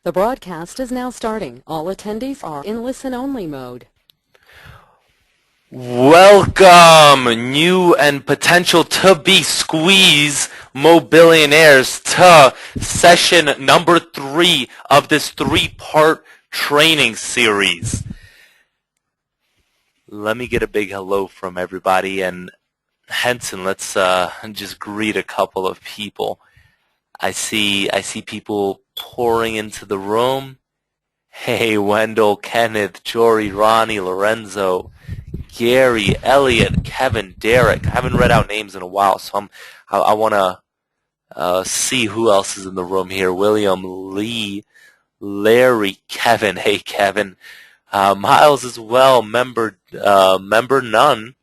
The broadcast is now starting. All attendees are in listen-only mode. Welcome, new and potential to-be Squeezemobillionaires, to session number 3 of this 3-part training series. Let me get a big hello from everybody, and Henson, let's just greet a couple of people. I see people pouring into the room. Hey, Wendell, Kenneth, Jory, Ronnie, Lorenzo, Gary, Elliot, Kevin, Derek. I haven't read out names in a while, so I want to see who else is in the room here. William, Lee, Larry, Kevin. Hey, Kevin. Miles as well. Member none.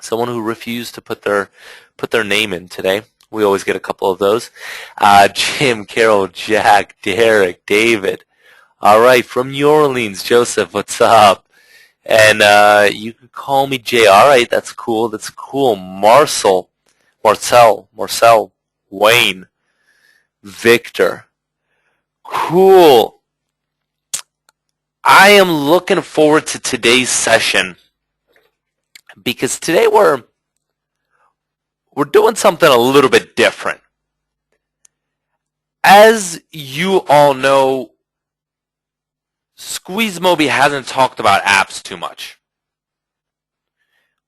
Someone who refused to put their name in today. We always get a couple of those. Jim, Carol, Jack, Derek, David. All right, from New Orleans, Joseph, what's up? And you can call me Jay. All right, that's cool. That's cool. Marcel, Wayne, Victor. Cool. I am looking forward to today's session because today we're doing something a little bit different. As you all know, SqueezeMobi hasn't talked about apps too much.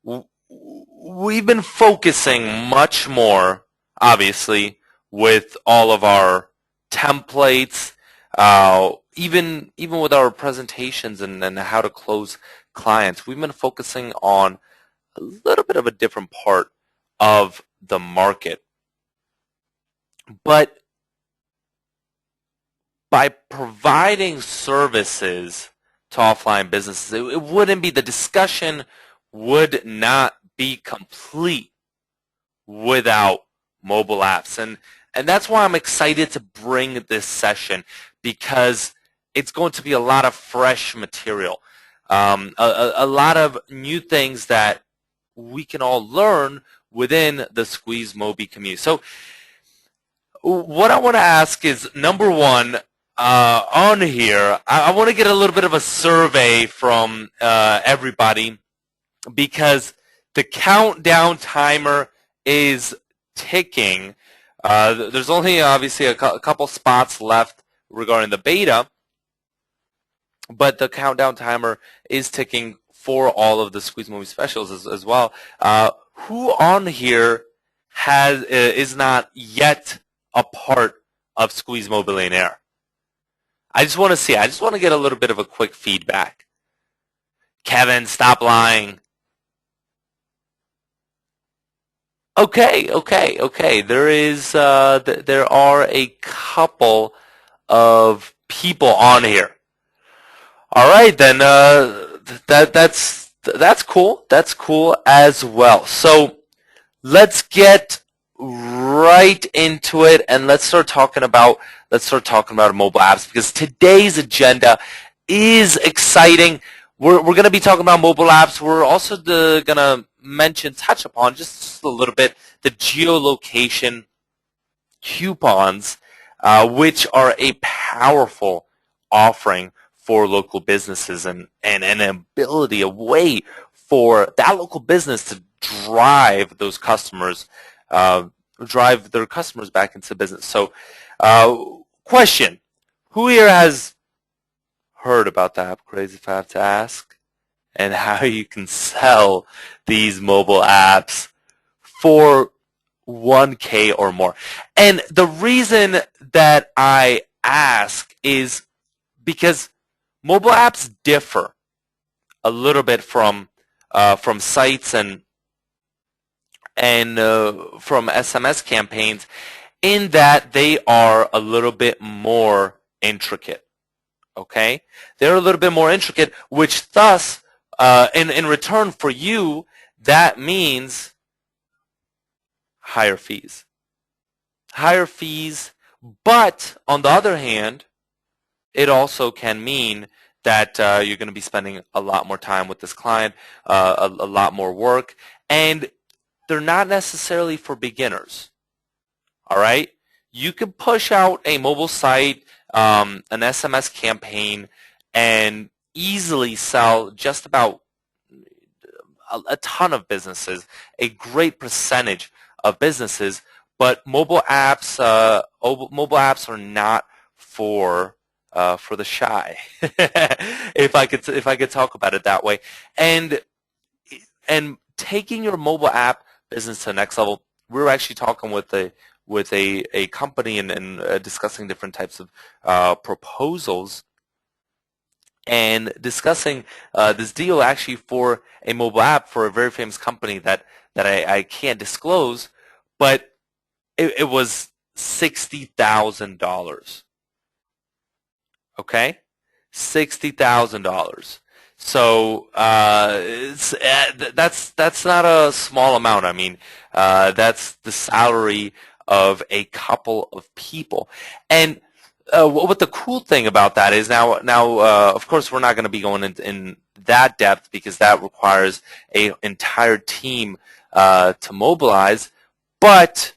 We've been focusing much more, obviously, with all of our templates, even with our presentations and how to close clients. We've been focusing on a little bit of a different part of the market. But by providing services to offline businesses, it wouldn't be, the discussion would not be complete without mobile apps. And that's why I'm excited to bring this session, because it's going to be a lot of fresh material, a lot of new things that we can all learn within the SqueezeMobi community. So what I want to ask is, number one, on here, I want to get a little bit of a survey from everybody, because the countdown timer is ticking. There's only obviously a couple spots left regarding the beta, but the countdown timer is ticking for all of the SqueezeMobi specials as well. Who on here is not yet a part of SqueezeMobillionaire? I just want to see. I just want to get a little bit of a quick feedback. Kevin, stop lying. Okay. There are a couple of people on here. All right, then. That's cool. That's cool as well. So let's get right into it, and let's start talking about mobile apps, because today's agenda is exciting. We're going to be talking about mobile apps. We're also going to touch upon just a little bit the geolocation coupons, which are a powerful offering for local businesses, and an ability, a way for that local business to drive those customers, drive their customers back into business. So, question: who here has heard about the app Crazy, if I have to ask, and how you can sell these mobile apps for 1K or more? And the reason that I ask is because mobile apps differ a little bit from sites and from SMS campaigns, in that they are a little bit more intricate. Okay, they're a little bit more intricate, which thus, in return for you, that means higher fees. But on the other hand, it also can mean that you're going to be spending a lot more time with this client, a lot more work, and they're not necessarily for beginners. All right? You can push out a mobile site an SMS campaign and easily sell just about a ton of businesses, a great percentage of businesses. But mobile apps are not for the shy, if I could talk about it that way. And taking your mobile app business to the next level, we were actually talking with a company and discussing different types of proposals and discussing this deal actually for a mobile app for a very famous company that I can't disclose, but it was $60,000. Okay, $60,000. So that's not a small amount. I mean, that's the salary of a couple of people. And what the cool thing about that is now of course we're not going to be going in that depth because that requires an entire team to mobilize, but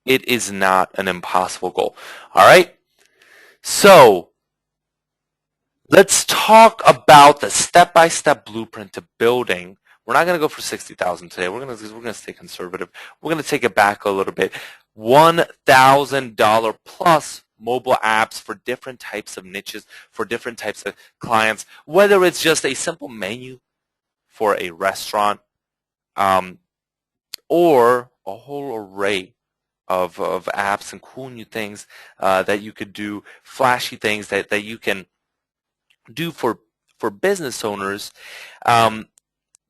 it is not an impossible goal. All right. So let's talk about the step-by-step blueprint to building. We're not going to go for 60,000 today. We're going to stay conservative. We're going to take it back a little bit. $1,000 plus mobile apps for different types of niches, for different types of clients, whether it's just a simple menu for a restaurant or a whole array of apps and cool new things that you could do, flashy things that you can do for business owners,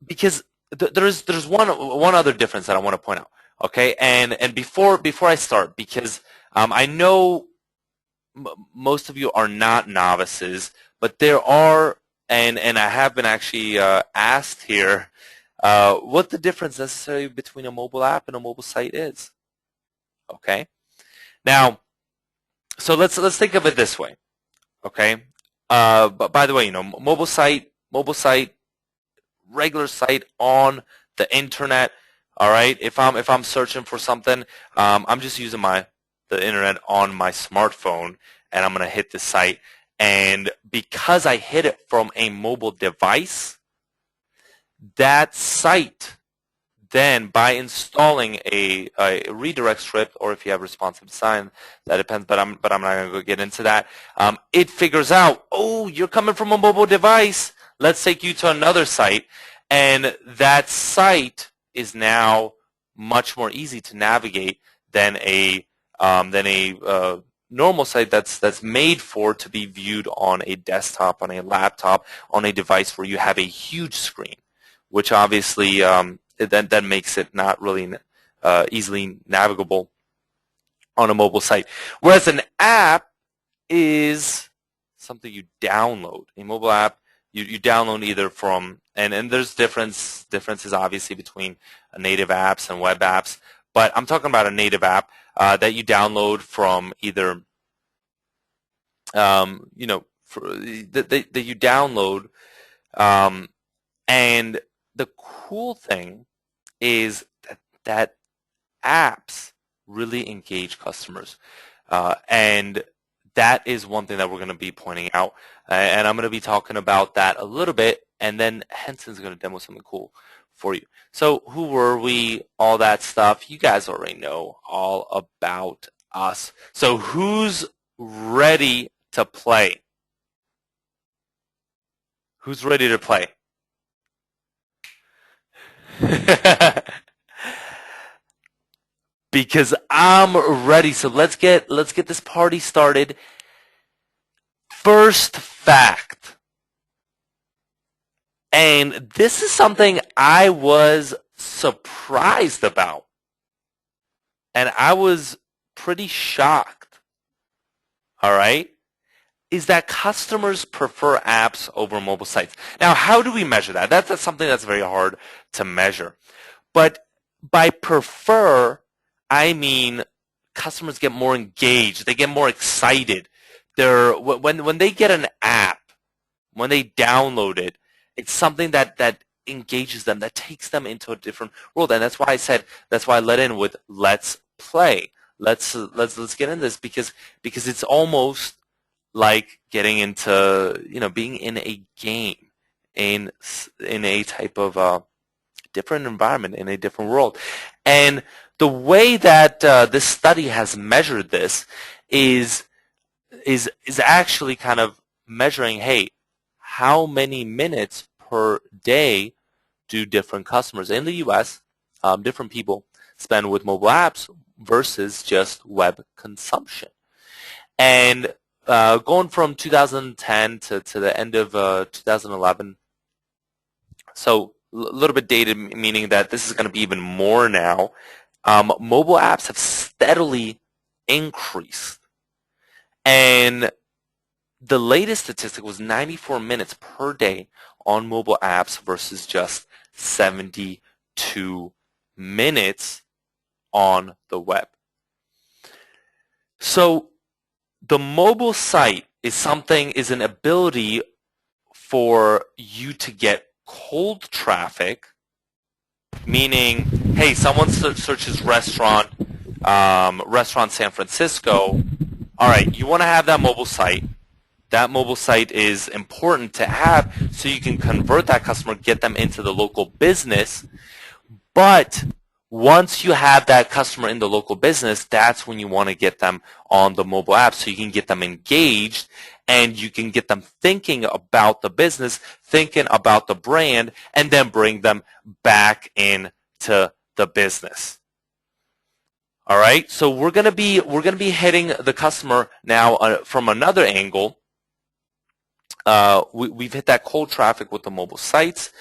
because there's one other difference that I want to point out. Okay, and before I start, because I know most of you are not novices, but there are, and I have been actually asked here what the difference necessarily between a mobile app and a mobile site is. Okay, now, so let's think of it this way. Okay, but by the way, mobile site, regular site on the internet. All right, if I'm searching for something, I'm just using the internet on my smartphone, and I'm gonna hit the site. And because I hit it from a mobile device, that site then, by installing a redirect script, or if you have responsive design, that depends. But I'm not going to go get into that. It figures out, oh, you're coming from a mobile device. Let's take you to another site, and that site is now much more easy to navigate than a normal site that's made to be viewed on a desktop, on a laptop, on a device where you have a huge screen, which obviously that makes it not really easily navigable on a mobile site. Whereas an app is something you download. A mobile app you download either from, and there's differences obviously between native apps and web apps, but I'm talking about a native app that you download from either that you download, and the cool thing is that apps really engage customers, and that is one thing that we're going to be pointing out, and I'm going to be talking about that a little bit, and then Henson's going to demo something cool for you. So who were we, all that stuff, you guys already know all about us. So who's ready to play? Who's ready to play? Because I'm ready. So let's get this party started. First fact. And this is something I was surprised about. And I was pretty shocked. All right? Is that customers prefer apps over mobile sites. Now, how do we measure that? That's something that's very hard to measure. But by prefer, I mean customers get more engaged. They get more excited. When they get an app, when they download it, it's something that engages them, that takes them into a different world. And that's why I let in with let's play. let's get into this because it's almost like getting into being in a game in a type of different environment in a different world. And the way that this study has measured this is actually kind of measuring, hey, how many minutes per day do different customers in the U.S., different people, spend with mobile apps versus just web consumption. And going from 2010 to the end of 2011, so a little bit dated, meaning that this is going to be even more now, mobile apps have steadily increased. And the latest statistic was 94 minutes per day on mobile apps versus just 72 minutes on the web. So the mobile site is an ability for you to get cold traffic, meaning, hey, someone searches restaurant San Francisco. All right, you want to have that mobile site. That mobile site is important to have so you can convert that customer, get them into the local business. But once you have that customer in the local business, that's when you want to get them on the mobile app so you can get them engaged and you can get them thinking about the business, thinking about the brand, and then bring them back into the business. All right, so we're gonna be hitting the customer now from another angle. We've hit that cold traffic with the mobile sites.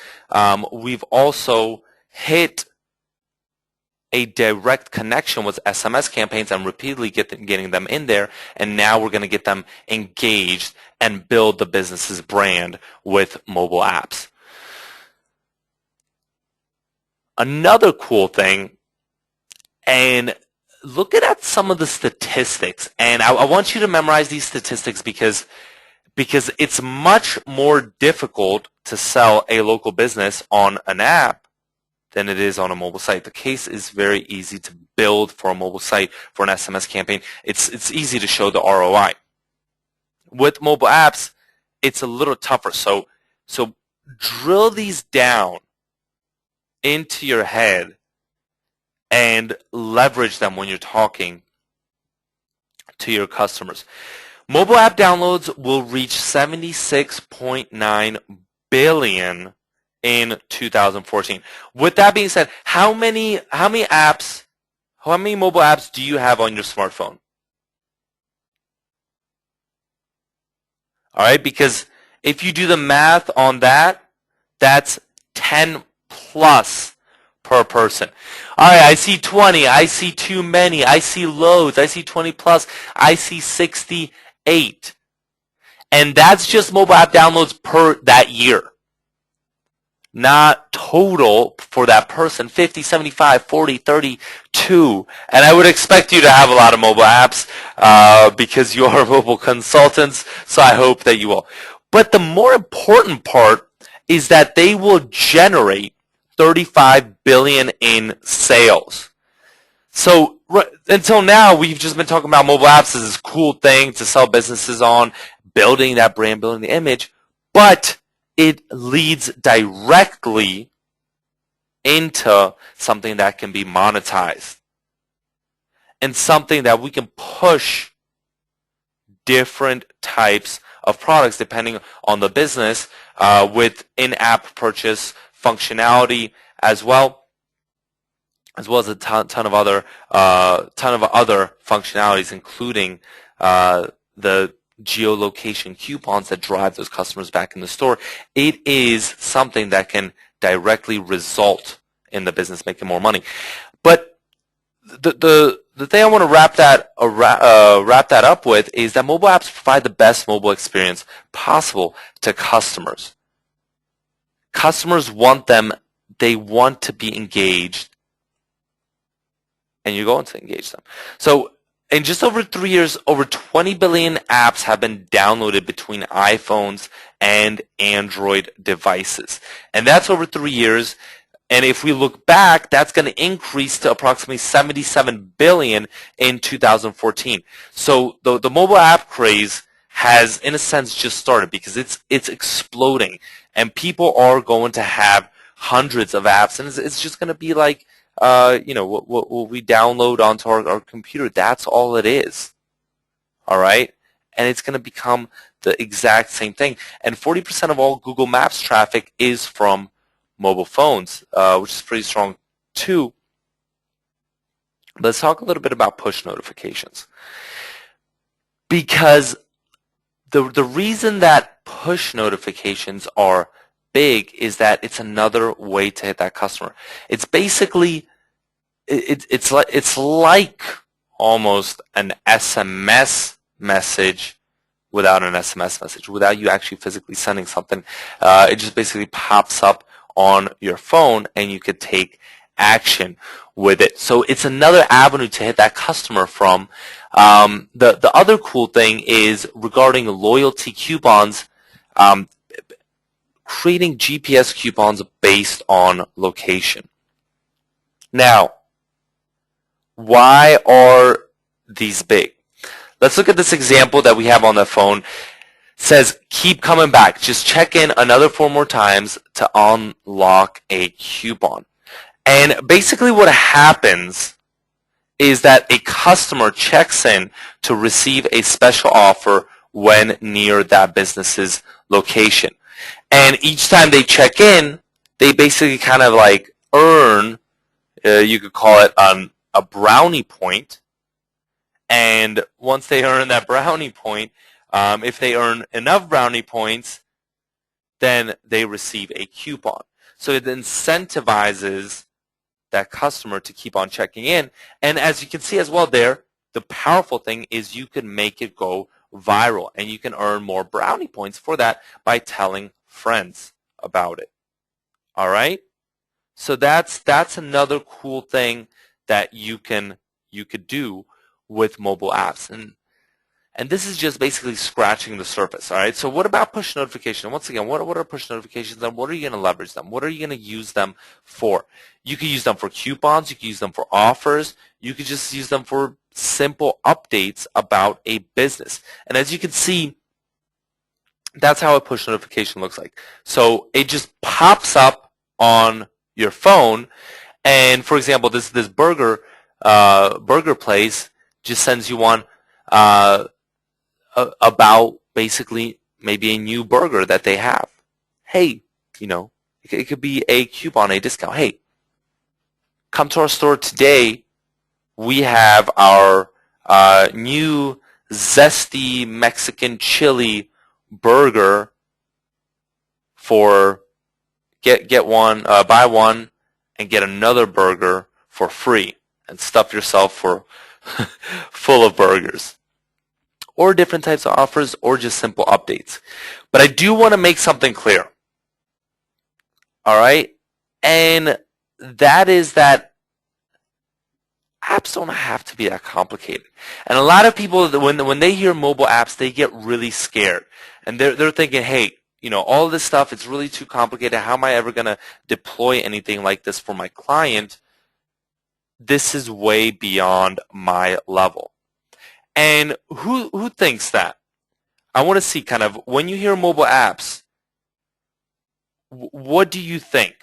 We've also hit a direct connection with SMS campaigns and repeatedly getting them in there, and now we're going to get them engaged and build the business's brand with mobile apps. Another cool thing, and looking at some of the statistics, and I want you to memorize these statistics because it's much more difficult to sell a local business on an app than it is on a mobile site. The case is very easy to build for a mobile site, for an SMS campaign. It's easy to show the ROI. With mobile apps, it's a little tougher. So drill these down into your head and leverage them when you're talking to your customers. Mobile app downloads will reach 76.9 billion in 2014. With that being said, how many mobile apps do you have on your smartphone? All right, because if you do the math on that, that's 10 plus per person. All right, I see 20, I see too many, I see loads, I see 20 plus, I see 68. And that's just mobile app downloads per that year. Not total for that person, 50, 75, 40, 32. And I would expect you to have a lot of mobile apps because you are mobile consultants, so I hope that you will. But the more important part is that they will generate 35 billion in sales. So until now, we've just been talking about mobile apps as this cool thing to sell businesses on, building that brand, building the image, but it leads directly into something that can be monetized and something that we can push different types of products depending on the business with in-app purchase functionality as well as a ton of other functionalities, including the geolocation coupons that drive those customers back in the store. It is something that can directly result in the business making more money. But the thing I want to wrap that up with is that mobile apps provide the best mobile experience possible to customers. Customers want them. They want to be engaged, and you're going to engage them. So in just over 3 years, over 20 billion apps have been downloaded between iPhones and Android devices. And that's over 3 years. And if we look back, that's going to increase to approximately 77 billion in 2014. So the mobile app craze has, in a sense, just started because it's exploding, and people are going to have hundreds of apps, and it's just going to be like what we download onto our computer. That's all it is. All right, and it's going to become the exact same thing. And 40% of all Google Maps traffic is from mobile phones, which is pretty strong too. Let's talk a little bit about push notifications, because the reason that push notifications are big is that it's another way to hit that customer. It's basically it's like almost an SMS message without an SMS message, without you actually physically sending something. It just basically pops up on your phone, and you could take action with it. So it's another avenue to hit that customer from. The other cool thing is regarding loyalty coupons, creating GPS coupons based on location. Now, why are these big? Let's look at this example that we have on the phone. It says, keep coming back. Just check in another 4 more times to unlock a coupon. And basically what happens is that a customer checks in to receive a special offer when near that business's location. And each time they check in, they basically kind of like earn, you could call it a brownie point. And once they earn that brownie point, if they earn enough brownie points, then they receive a coupon. So it incentivizes that customer to keep on checking in. And as you can see as well there, the powerful thing is you can make it go viral, and you can earn more brownie points for that by telling friends about it. All right? So that's another cool thing that you could do with mobile apps. And this is just basically scratching the surface, all right? So what about push notifications? Once again, what are push notifications, and what are you going to leverage them? What are you going to use them for? You could use them for coupons. You could use them for offers. You could just use them for simple updates about a business. And as you can see, that's how a push notification looks like. So it just pops up on your phone, and for example, this burger place just sends you one about basically maybe a new burger that they have. Hey, it could be a coupon, a discount. Hey, come to our store today. We have our new zesty Mexican chili burger for get one, buy one and get another burger for free, and stuff yourself full of burgers. Or different types of offers, or just simple updates. But I do want to make something clear. All right? And that is that apps don't have to be that complicated. And a lot of people, when they hear mobile apps, they get really scared. And they're thinking, hey, all this stuff, it's really too complicated. How am I ever going to deploy anything like this for my client? This is way beyond my level. And who thinks that? I want to see kind of, when you hear mobile apps, what do you think?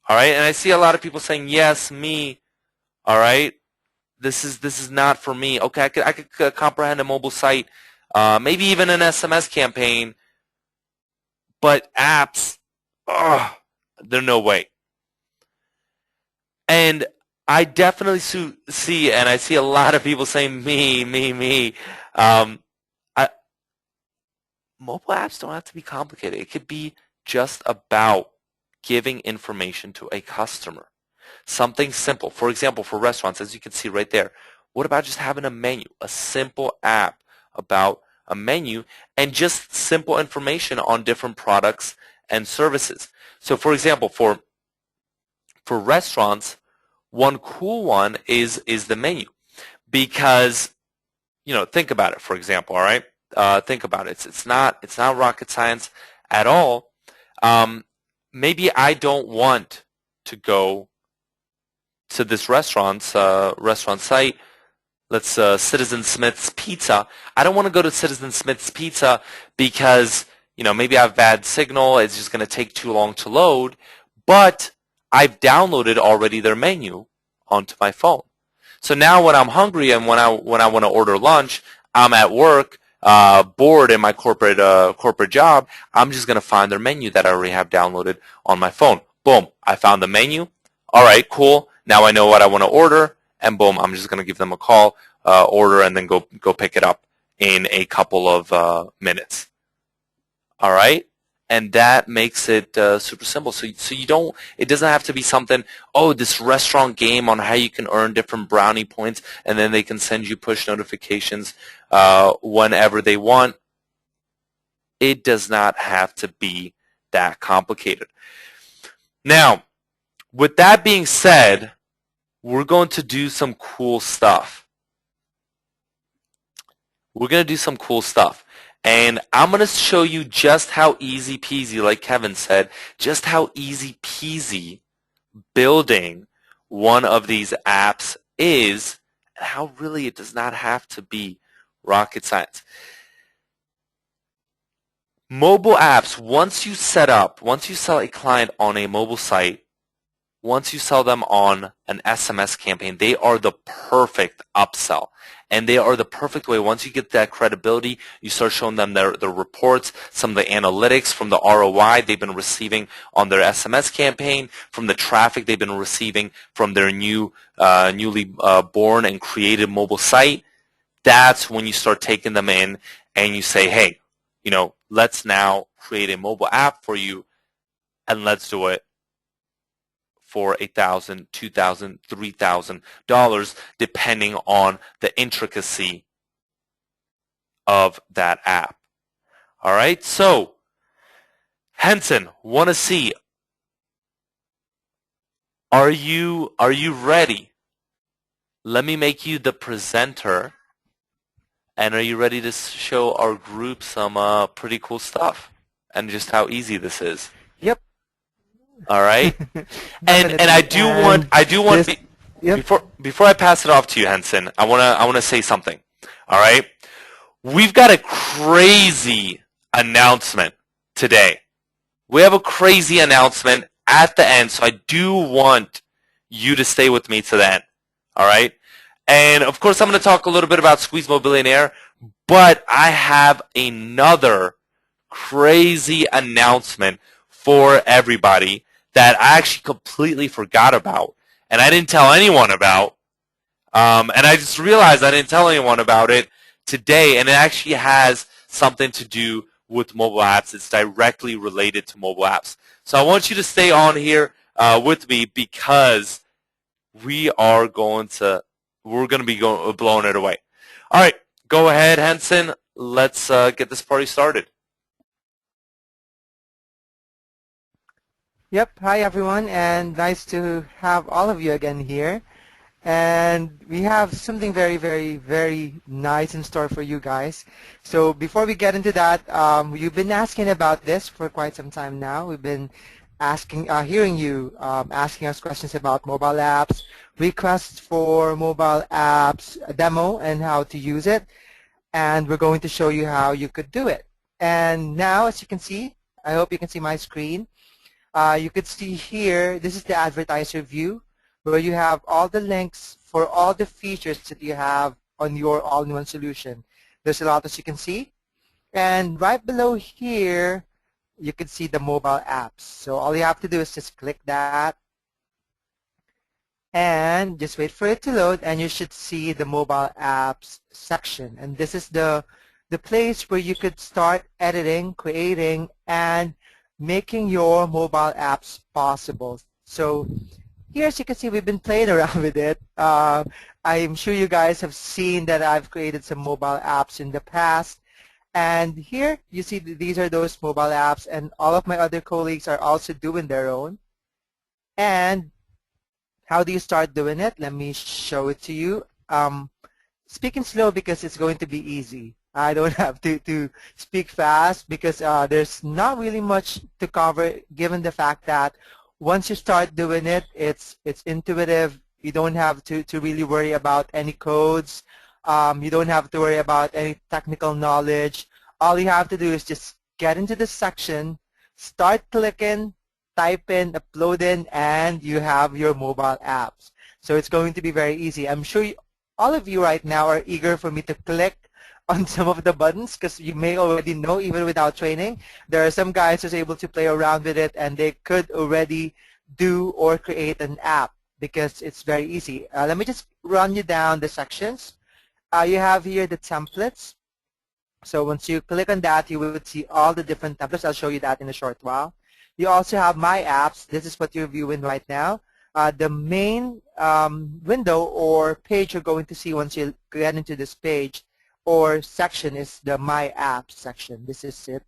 All right, and I see a lot of people saying, yes, me. All right, this is not for me. Okay, I could comprehend a mobile site, maybe even an SMS campaign, but apps, there's no way. And I definitely see, and I see a lot of people saying me. Mobile apps don't have to be complicated. It could be just about giving information to a customer. Something simple. For example, for restaurants, as you can see right there, what about just having a menu, a simple app about a menu, and just simple information on different products and services. So for example, for restaurants, one cool one is the menu, because think about it. For example, all right, think about it. It's not rocket science at all. Maybe I don't want to go to this restaurant site. Let's Citizen Smith's Pizza. I don't want to go to Citizen Smith's Pizza because, maybe I have bad signal. It's just going to take too long to load. But I've downloaded already their menu onto my phone. So now when I'm hungry and when I want to order lunch, I'm at work, bored in my corporate job, I'm just going to find their menu that I already have downloaded on my phone. Boom, I found the menu. All right, cool. Now I know what I want to order, and boom, I'm just going to give them a call, order, and then go pick it up in a couple of minutes. All right? And that makes it super simple. So it doesn't have to be something, this restaurant game on how you can earn different brownie points, and then they can send you push notifications whenever they want. It does not have to be that complicated. Now, with that being said, we're going to do some cool stuff. And I'm going to show you just how easy peasy, like Kevin said, just how easy peasy building one of these apps is, and how really it does not have to be rocket science. Mobile apps, once you sell a client on a mobile site, once you sell them on an SMS campaign, they are the perfect upsell. And they are the perfect way. Once you get that credibility, you start showing them their reports, some of the analytics from the ROI they've been receiving on their SMS campaign, from the traffic they've been receiving from their newly born and created mobile site. That's when you start taking them in and you say, hey, let's now create a mobile app for you, and let's do it for $1,000, $2,000, $3,000, depending on the intricacy of that app. All right, so Henson, want to see, are you ready? Let me make you the presenter, and are you ready to show our group some pretty cool stuff and just how easy this is? Yep. All right, and I do want before I pass it off to you, Henson, I wanna say something. All right, we've got a crazy announcement today. We have a crazy announcement at the end, so I do want you to stay with me to the end. All right, and of course I'm going to talk a little bit about Squeezemobillionaire, but I have another crazy announcement for everybody that I actually completely forgot about, and I didn't tell anyone about, and I just realized I didn't tell anyone about it today, and it actually has something to do with mobile apps. It's directly related to mobile apps. So I want you to stay on here with me, because we're going to be blowing it away. All right, go ahead, Henson. Let's get this party started. Yep. Hi, everyone, and nice to have all of you again here. And we have something very, very, very nice in store for you guys. So before we get into that, you've been asking about this for quite some time now. We've been hearing you asking us questions about mobile apps, requests for mobile apps, a demo, and how to use it. And we're going to show you how you could do it. And now, as you can see, I hope you can see my screen. You could see here, this is the advertiser view, where you have all the links for all the features that you have on your all-in-one solution. There's a lot, as you can see. And right below here, you can see the mobile apps. So all you have to do is just click that and just wait for it to load, and you should see the mobile apps section. And this is the place where you could start editing, creating, and making your mobile apps possible. So here, as you can see, we've been playing around with it. I'm sure you guys have seen that I've created some mobile apps in the past. And here, you see these are those mobile apps, and all of my other colleagues are also doing their own. And how do you start doing it? Let me show it to you. Speaking slow because it's going to be easy. I don't have to speak fast because there's not really much to cover, given the fact that once you start doing it, it's intuitive. You don't have to really worry about any codes. You don't have to worry about any technical knowledge. All you have to do is just get into the section, start clicking, type in, upload in, and you have your mobile apps. So it's going to be very easy. I'm sure all of you right now are eager for me to click on some of the buttons because you may already know, even without training, there are some guys who's able to play around with it and they could already do or create an app because it's very easy. Let me just run you down the sections. You have here the templates. So once you click on that, you would see all the different templates. I'll show you that in a short while. You also have My Apps. This is what you're viewing right now. The main window or page you're going to see once you get into this page or section is the My Apps section. This is it,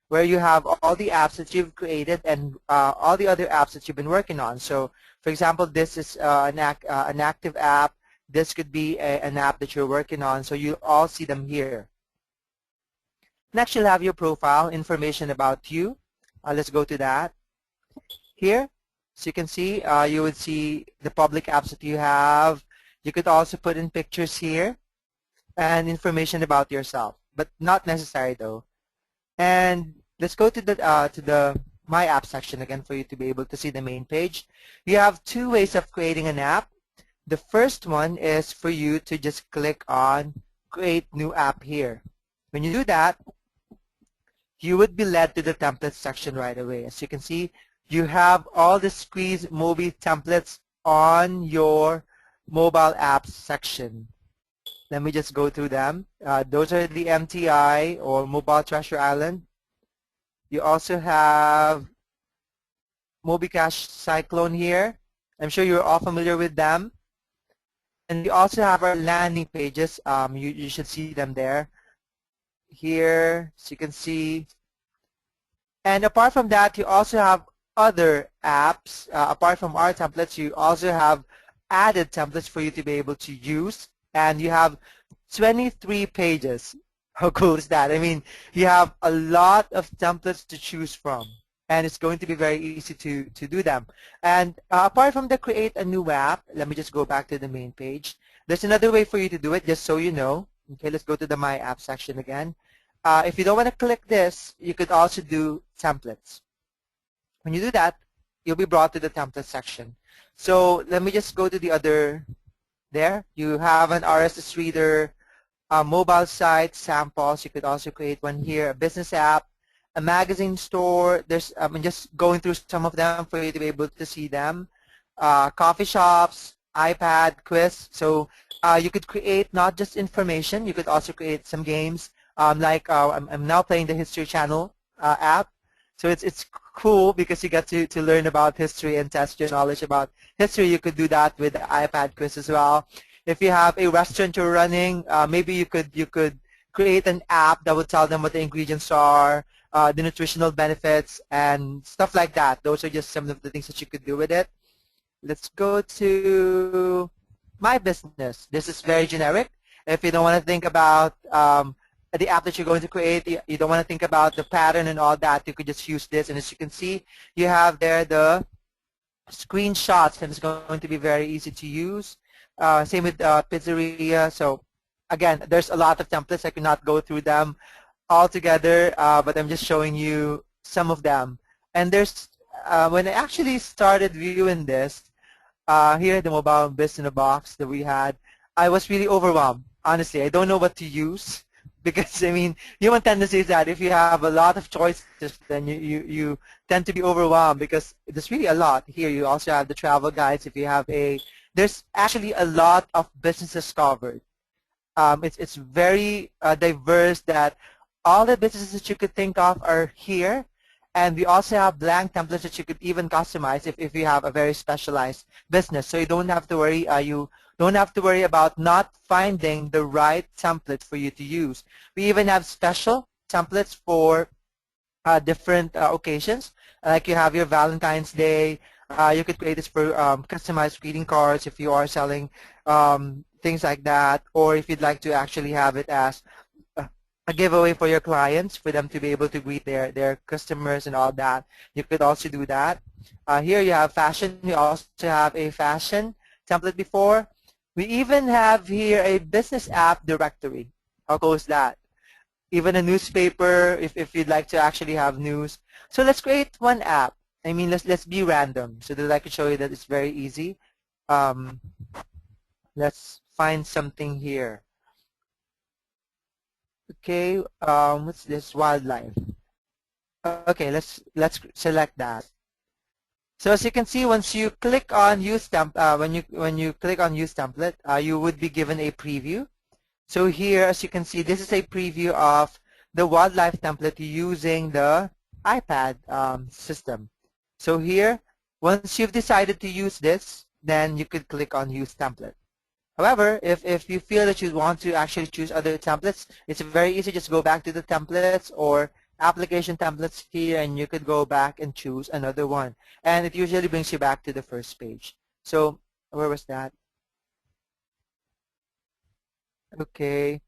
where you have all the apps that you've created and all the other apps that you've been working on. So, for example, this is an active app. This could be an app that you're working on. So you all see them here. Next, you'll have your profile, information about you. Let's go to that. Here, so you can see, you would see the public apps that you have. You could also put in pictures here and information about yourself, but not necessary though. And let's go to the My App section again for you to be able to see the main page. You have two ways of creating an app. The first one is for you to just click on Create New App here. When you do that, you would be led to the templates section right away. As you can see, you have all the SqueezeMobi templates on your mobile apps section. Let me just go through them. Those are the MTI or Mobile Treasure Island. You also have MobiCash Cyclone here. I'm sure you're all familiar with them. And we also have our landing pages. You should see them there. Here, so you can see. And apart from that, you also have other apps. Apart from our templates, you also have added templates for you to be able to use. And you have 23 pages. How cool is that? I mean, you have a lot of templates to choose from. And it's going to be very easy to do them. And apart from the create a new app, let me just go back to the main page. There's another way for you to do it, just so you know. Okay, let's go to the My App section again. If you don't want to click this, you could also do templates. When you do that, you'll be brought to the template section. So let me just go to the other there. You have an RSS reader, a mobile site, samples. You could also create one here, a business app, a magazine store. There's, I'm just going through some of them for you to be able to see them. Coffee shops, iPad, quiz. So you could create not just information, you could also create some games. I'm now playing the History Channel app. So it's cool because you get to learn about history and test your knowledge about history. You could do that with the iPad quiz as well. If you have a restaurant you're running, maybe you could create an app that would tell them what the ingredients are, the nutritional benefits, and stuff like that. Those are just some of the things that you could do with it. Let's go to My Business. This is very generic. If you don't want to think about the app that you're going to create, you don't want to think about the pattern and all that, you could just use this. And as you can see, you have there the screenshots, and it's going to be very easy to use. Same with pizzeria. So again, there's a lot of templates. I cannot go through them all together, but I'm just showing you some of them. And there's, when I actually started viewing this, here the mobile biz in a box that we had, I was really overwhelmed. Honestly, I don't know what to use. Because, I mean, human tendency is that if you have a lot of choices, then you tend to be overwhelmed because there's really a lot. Here you also have the travel guides. If you have there's actually a lot of businesses covered. It's very diverse that all the businesses that you could think of are here. And we also have blank templates that you could even customize if you have a very specialized business. So you don't have to worry. You don't have to worry about not finding the right template for you to use. We even have special templates for different occasions. Like you have your Valentine's Day. You could create this for customized greeting cards if you are selling things like that. Or if you'd like to actually have it as a giveaway for your clients, for them to be able to greet their customers and all that. You could also do that. Here you have fashion. We also have a fashion template before. We even have here a business app directory. How cool is that? Even a newspaper if you'd like to actually have news. So let's create one app. I mean, let's be random so that I can show you that it's very easy. Let's find something here. Okay, what's this? Wildlife. Okay, let's select that. So as you can see, once you click on use when you click on use template, you would be given a preview. So here, as you can see, this is a preview of the wildlife template using the iPad system. So here, once you've decided to use this, then you could click on use template. However, if you feel that you want to actually choose other templates, it's very easy. Just go back to the templates or application templates here, and you could go back and choose another one. And it usually brings you back to the first page. So where was that? Okay.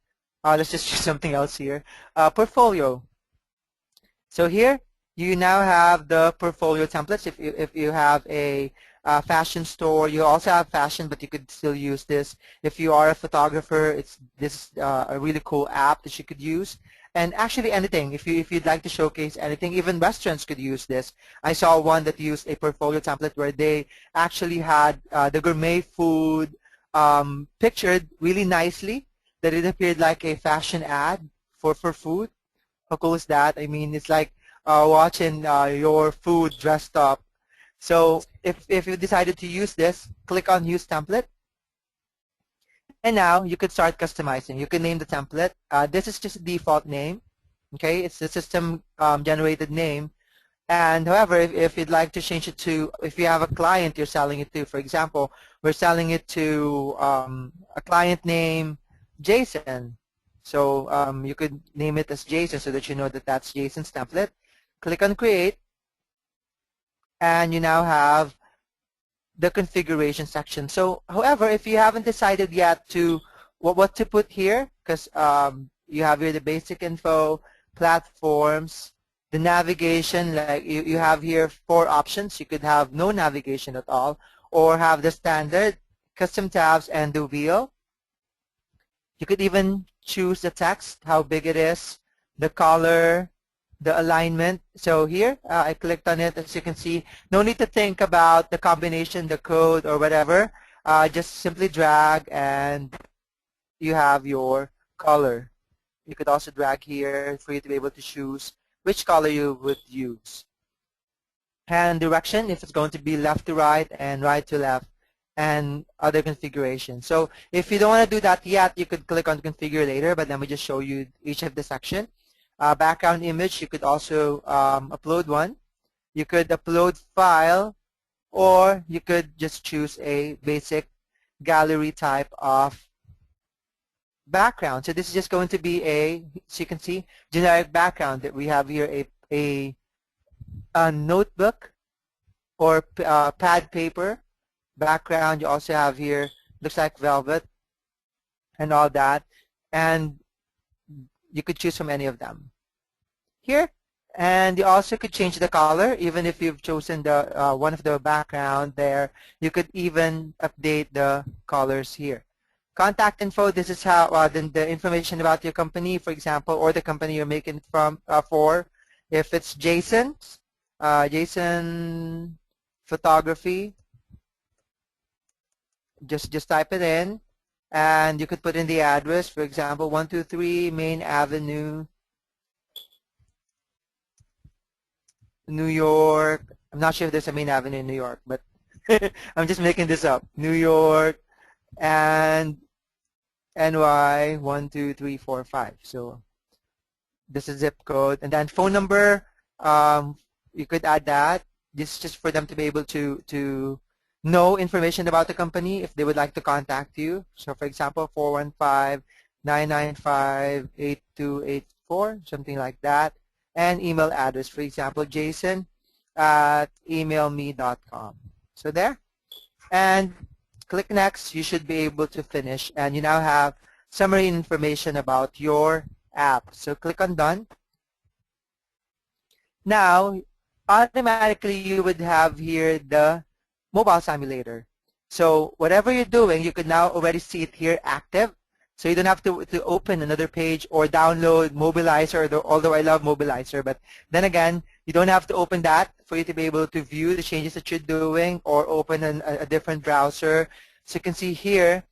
Let's just choose something else here. Portfolio. So here, you now have the portfolio templates. If you have a fashion store, you also have fashion, but you could still use this. If you are a photographer, this is a really cool app that you could use. And actually anything, if you'd like to showcase anything, even restaurants could use this. I saw one that used a portfolio template where they actually had the gourmet food pictured really nicely, that it appeared like a fashion ad for food. How cool is that? I mean, it's like watching your food dressed up. So if you decided to use this, click on Use Template. And now you could start customizing. You can name the template. This is just a default name. Okay, it's the system generated name. And however, if you'd like to change it to, if you have a client you're selling it to, for example, we're selling it to a client name Jason. So you could name it as Jason so that you know that that's Jason's template. Click on Create, and you now have the configuration section. So, however, if you haven't decided yet to what to put here, because you have here the basic info, platforms, the navigation, like you have here 4 options. You could have no navigation at all, or have the standard, custom tabs, and the wheel. You could even choose the text, how big it is, the color, the alignment. So here, I clicked on it. As you can see, no need to think about the combination, the code, or whatever. Just simply drag, and you have your color. You could also drag here for you to be able to choose which color you would use. And direction, if it's going to be left to right and right to left, and other configurations. So if you don't want to do that yet, you could click on configure later, but let me just show you each of the section. Background image, you could also upload one. You could upload file, or you could just choose a basic gallery type of background. So this is just going to be so you can see, generic background that we have here, a notebook or pad paper background. You also have here, looks like velvet and all that, and you could choose from any of them here. And you also could change the color. Even if you've chosen the one of the background there, you could even update the colors here. Contact info, this is how the information about your company, for example, or the company you're making from for. If it's Jason Photography, just type it in, and you could put in the address, for example, 123 Main Avenue, New York. I'm not sure if there's a Main Avenue in New York, but I'm just making this up. New York, and NY 12345. So this is zip code, and then phone number. You could add that. This is just for them to be able to know information about the company if they would like to contact you. So for example, 415-995-8284, something like that. And email address, for example, jason@emailme.com. So there. And click next. You should be able to finish. And you now have summary information about your app. So click on done. Now, automatically you would have here the mobile simulator. So whatever you're doing, you could now already see it here active. So you don't have to open another page or download Mobilizer, although I love Mobilizer. But then again, you don't have to open that for you to be able to view the changes that you're doing or open a different browser. So you can see here,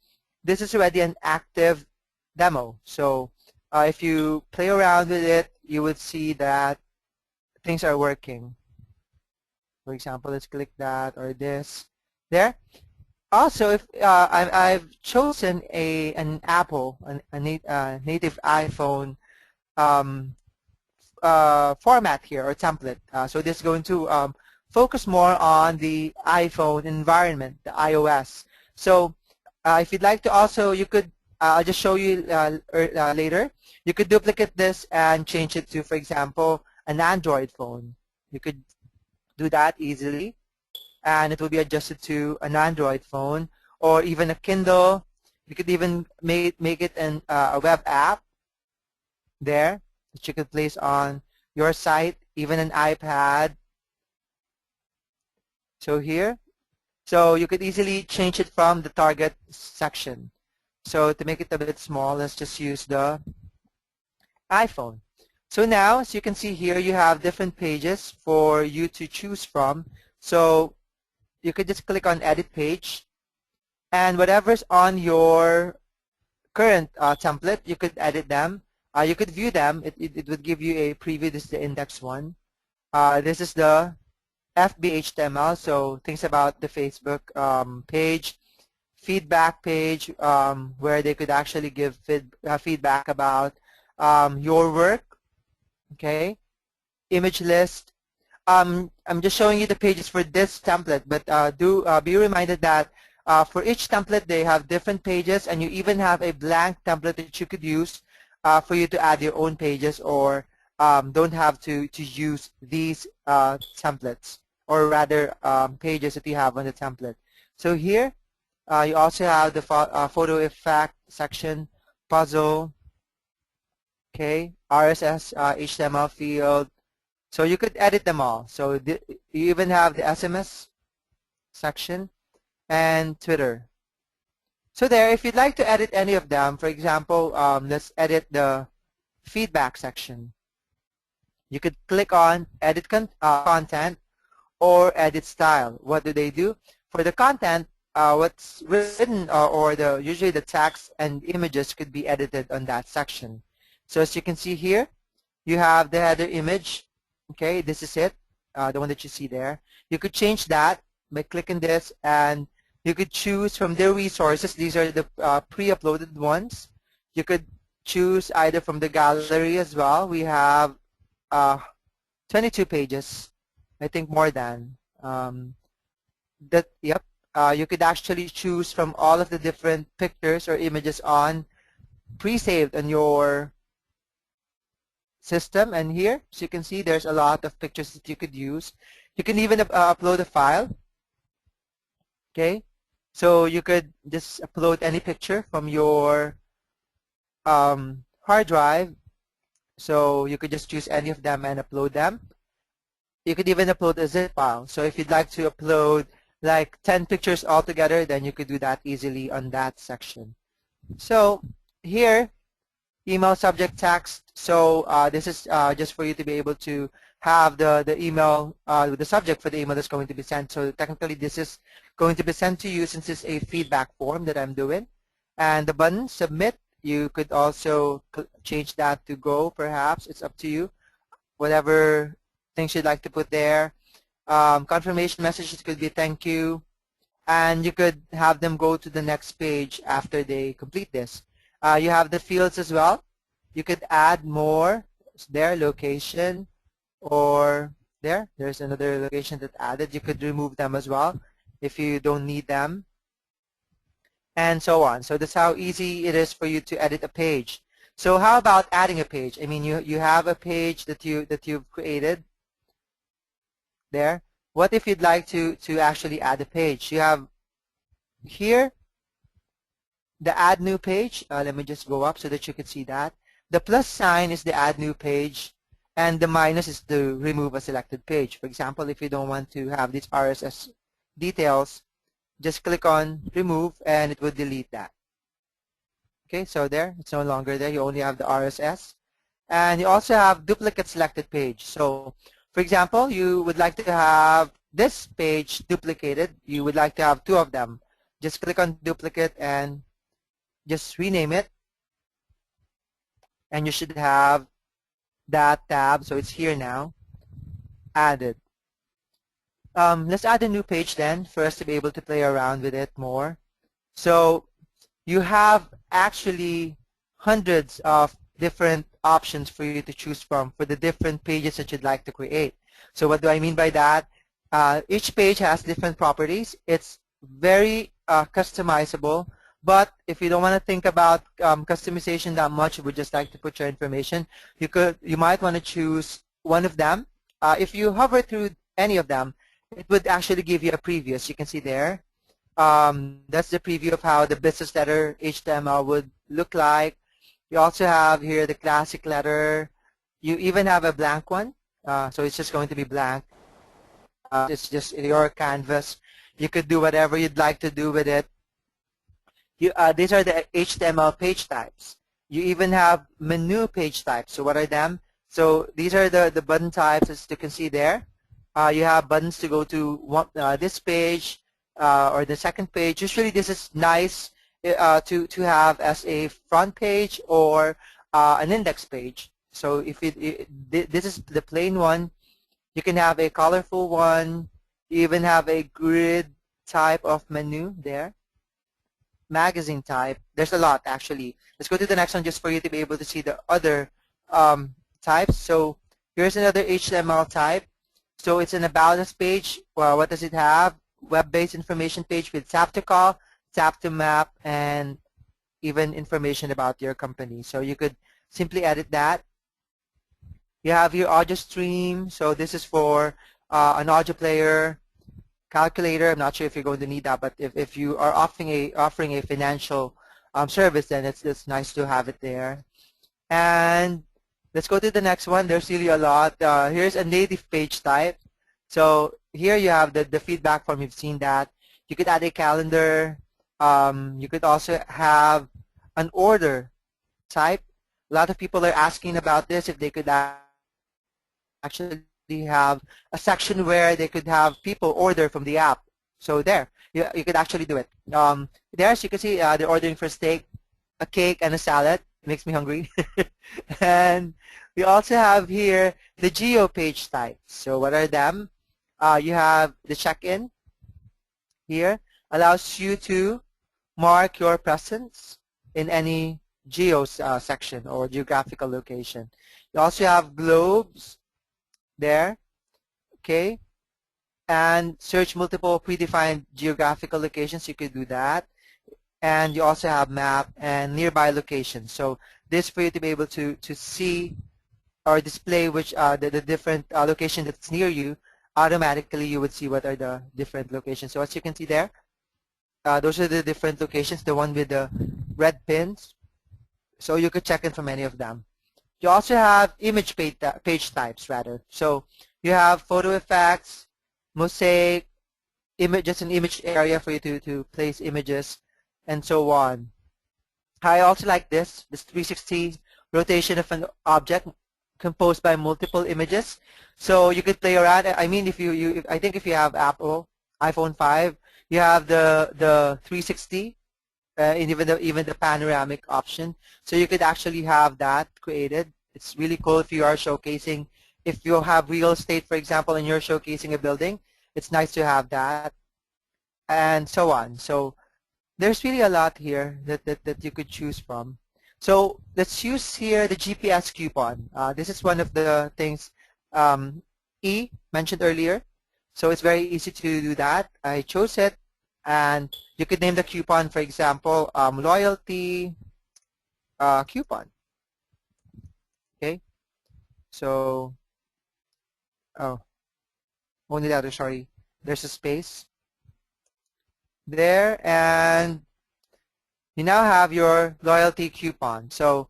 this is already an active demo. So if you play around with it, you would see that things are working. For example, let's click that or this. There. Also, if I've chosen an Apple, native iPhone format here or template. So this is going to focus more on the iPhone environment, the iOS. So if you'd like to also, you could, I'll just show you later. You could duplicate this and change it to, for example, an Android phone. You could do that easily, and it will be adjusted to an Android phone or even a Kindle. You could even make it a web app there that you could place on your site, even an iPad. So here, so you could easily change it from the target section. So to make it a bit small, let's just use the iPhone. So now, as you can see here, you have different pages for you to choose from. So you could just click on Edit Page, and whatever's on your current template, you could edit them. You could view them. It would give you a preview. This is the index one. This is the FB HTML, so things about the Facebook page, feedback page, where they could actually give feedback about your work. Okay, image list. I'm just showing you the pages for this template, but be reminded that for each template they have different pages, and you even have a blank template that you could use for you to add your own pages, or don't have to use these templates, or rather pages that you have on the template. So here you also have the photo effect section, puzzle, okay, RSS HTML field. So you could edit them all. So you even have the SMS section and Twitter. So there, if you'd like to edit any of them, for example, let's edit the feedback section. You could click on edit content or edit style. What do? For the content, what's written or usually the text and images could be edited on that section. So as you can see here, you have the header image. Okay, this is it, the one that you see there. You could change that by clicking this, and you could choose from their resources. These are the pre-uploaded ones. You could choose either from the gallery as well. We have 22 pages, I think more than. Yep. You could actually choose from all of the different pictures or images on pre-saved on your system, and here, so you can see there's a lot of pictures that you could use. You can even upload a file. Okay, so you could just upload any picture from your hard drive. So you could just choose any of them and upload them. You could even upload a zip file. So if you'd like to upload like 10 pictures altogether, then you could do that easily on that section. So here, email subject text. So this is just for you to be able to have the email, the subject for the email that's going to be sent. So technically this is going to be sent to you since it's a feedback form that I'm doing. And the button, submit, you could also change that to go, perhaps. It's up to you. Whatever things you'd like to put there. Confirmation messages could be thank you. And you could have them go to the next page after they complete this. You have the fields as well. You could add more. There, location, or there's another location that added. You could remove them as well if you don't need them, and so on. So that's how easy it is for you to edit a page. So how about adding a page? I mean, you have a page that you've created there. What if you'd like to actually add a page? You have here the add new page. Let me just go up so that you can see that. The plus sign is the add new page, and the minus is to remove a selected page. For example, if you don't want to have these RSS details, just click on remove and it will delete that. Okay, so there, it's no longer there. You only have the RSS. And you also have duplicate selected page. So, for example, you would like to have this page duplicated. You would like to have two of them. Just click on duplicate and just rename it. And you should have that tab, so it's here now, added. Let's add a new page then for us to be able to play around with it more. So you have actually hundreds of different options for you to choose from for the different pages that you'd like to create. So what do I mean by that? Each page has different properties. It's very customizable, but if you don't want to think about customization that much, you would just like to put your information, you might want to choose one of them. If you hover through any of them, it would actually give you a preview, as you can see there. That's the preview of how the business letter HTML would look like. You also have here the classic letter. You even have a blank one, so it's just going to be blank. It's just your canvas. You could do whatever you'd like to do with it. These are the HTML page types. You even have menu page types. So what are them? So these are the button types, as you can see there. You have buttons to go to this page or the second page. Usually this is nice to have as a front page or an index page. So if this is the plain one, you can have a colorful one. You even have a grid type of menu there. Magazine type. There's a lot actually. Let's go to the next one just for you to be able to see the other types. So here's another HTML type. So it's an About Us page. Well, what does it have? Web-based information page with tap to call, tap to map, and even information about your company. So you could simply edit that. You have your audio stream. So this is for an audio player, calculator. I'm not sure if you're going to need that, but if you are offering a financial service, then it's nice to have it there. And let's go to the next one. There's really a lot. Here's a native page type. So here you have the feedback form. You've seen that. You could add a calendar. You could also have an order type. A lot of people are asking about this, if they could actually have a section where they could have people order from the app. So there, you could actually do it. There, as you can see, they're ordering for steak, a cake, and a salad. It makes me hungry. And we also have here the geo page types. So what are them? You have the check-in here. Allows you to mark your presence in any geo section or geographical location. You also have globes there, okay, and search multiple predefined geographical locations. You could do that. And you also have map and nearby locations. So this for you to be able to see or display which the different location that's near you. Automatically you would see what are the different locations. So as you can see there, those are the different locations, the one with the red pins. So you could check in from any of them. You also have image page types rather. So you have photo effects, mosaic, just an image area for you to place images, and so on. I also like this 360 rotation of an object composed by multiple images. So you could play around. I mean, I think if you have Apple iPhone 5, you have the 360 and even the panoramic option. So you could actually have that created. It's really cool if you are showcasing. If you have real estate, for example, and you're showcasing a building, it's nice to have that, and so on. So there's really a lot here that you could choose from. So let's use here the GPS coupon. This is one of the things E mentioned earlier. So it's very easy to do that. I chose it, and you could name the coupon, for example, loyalty coupon. Okay. So, oh, only letter, sorry. There's a space there, and you now have your loyalty coupon. So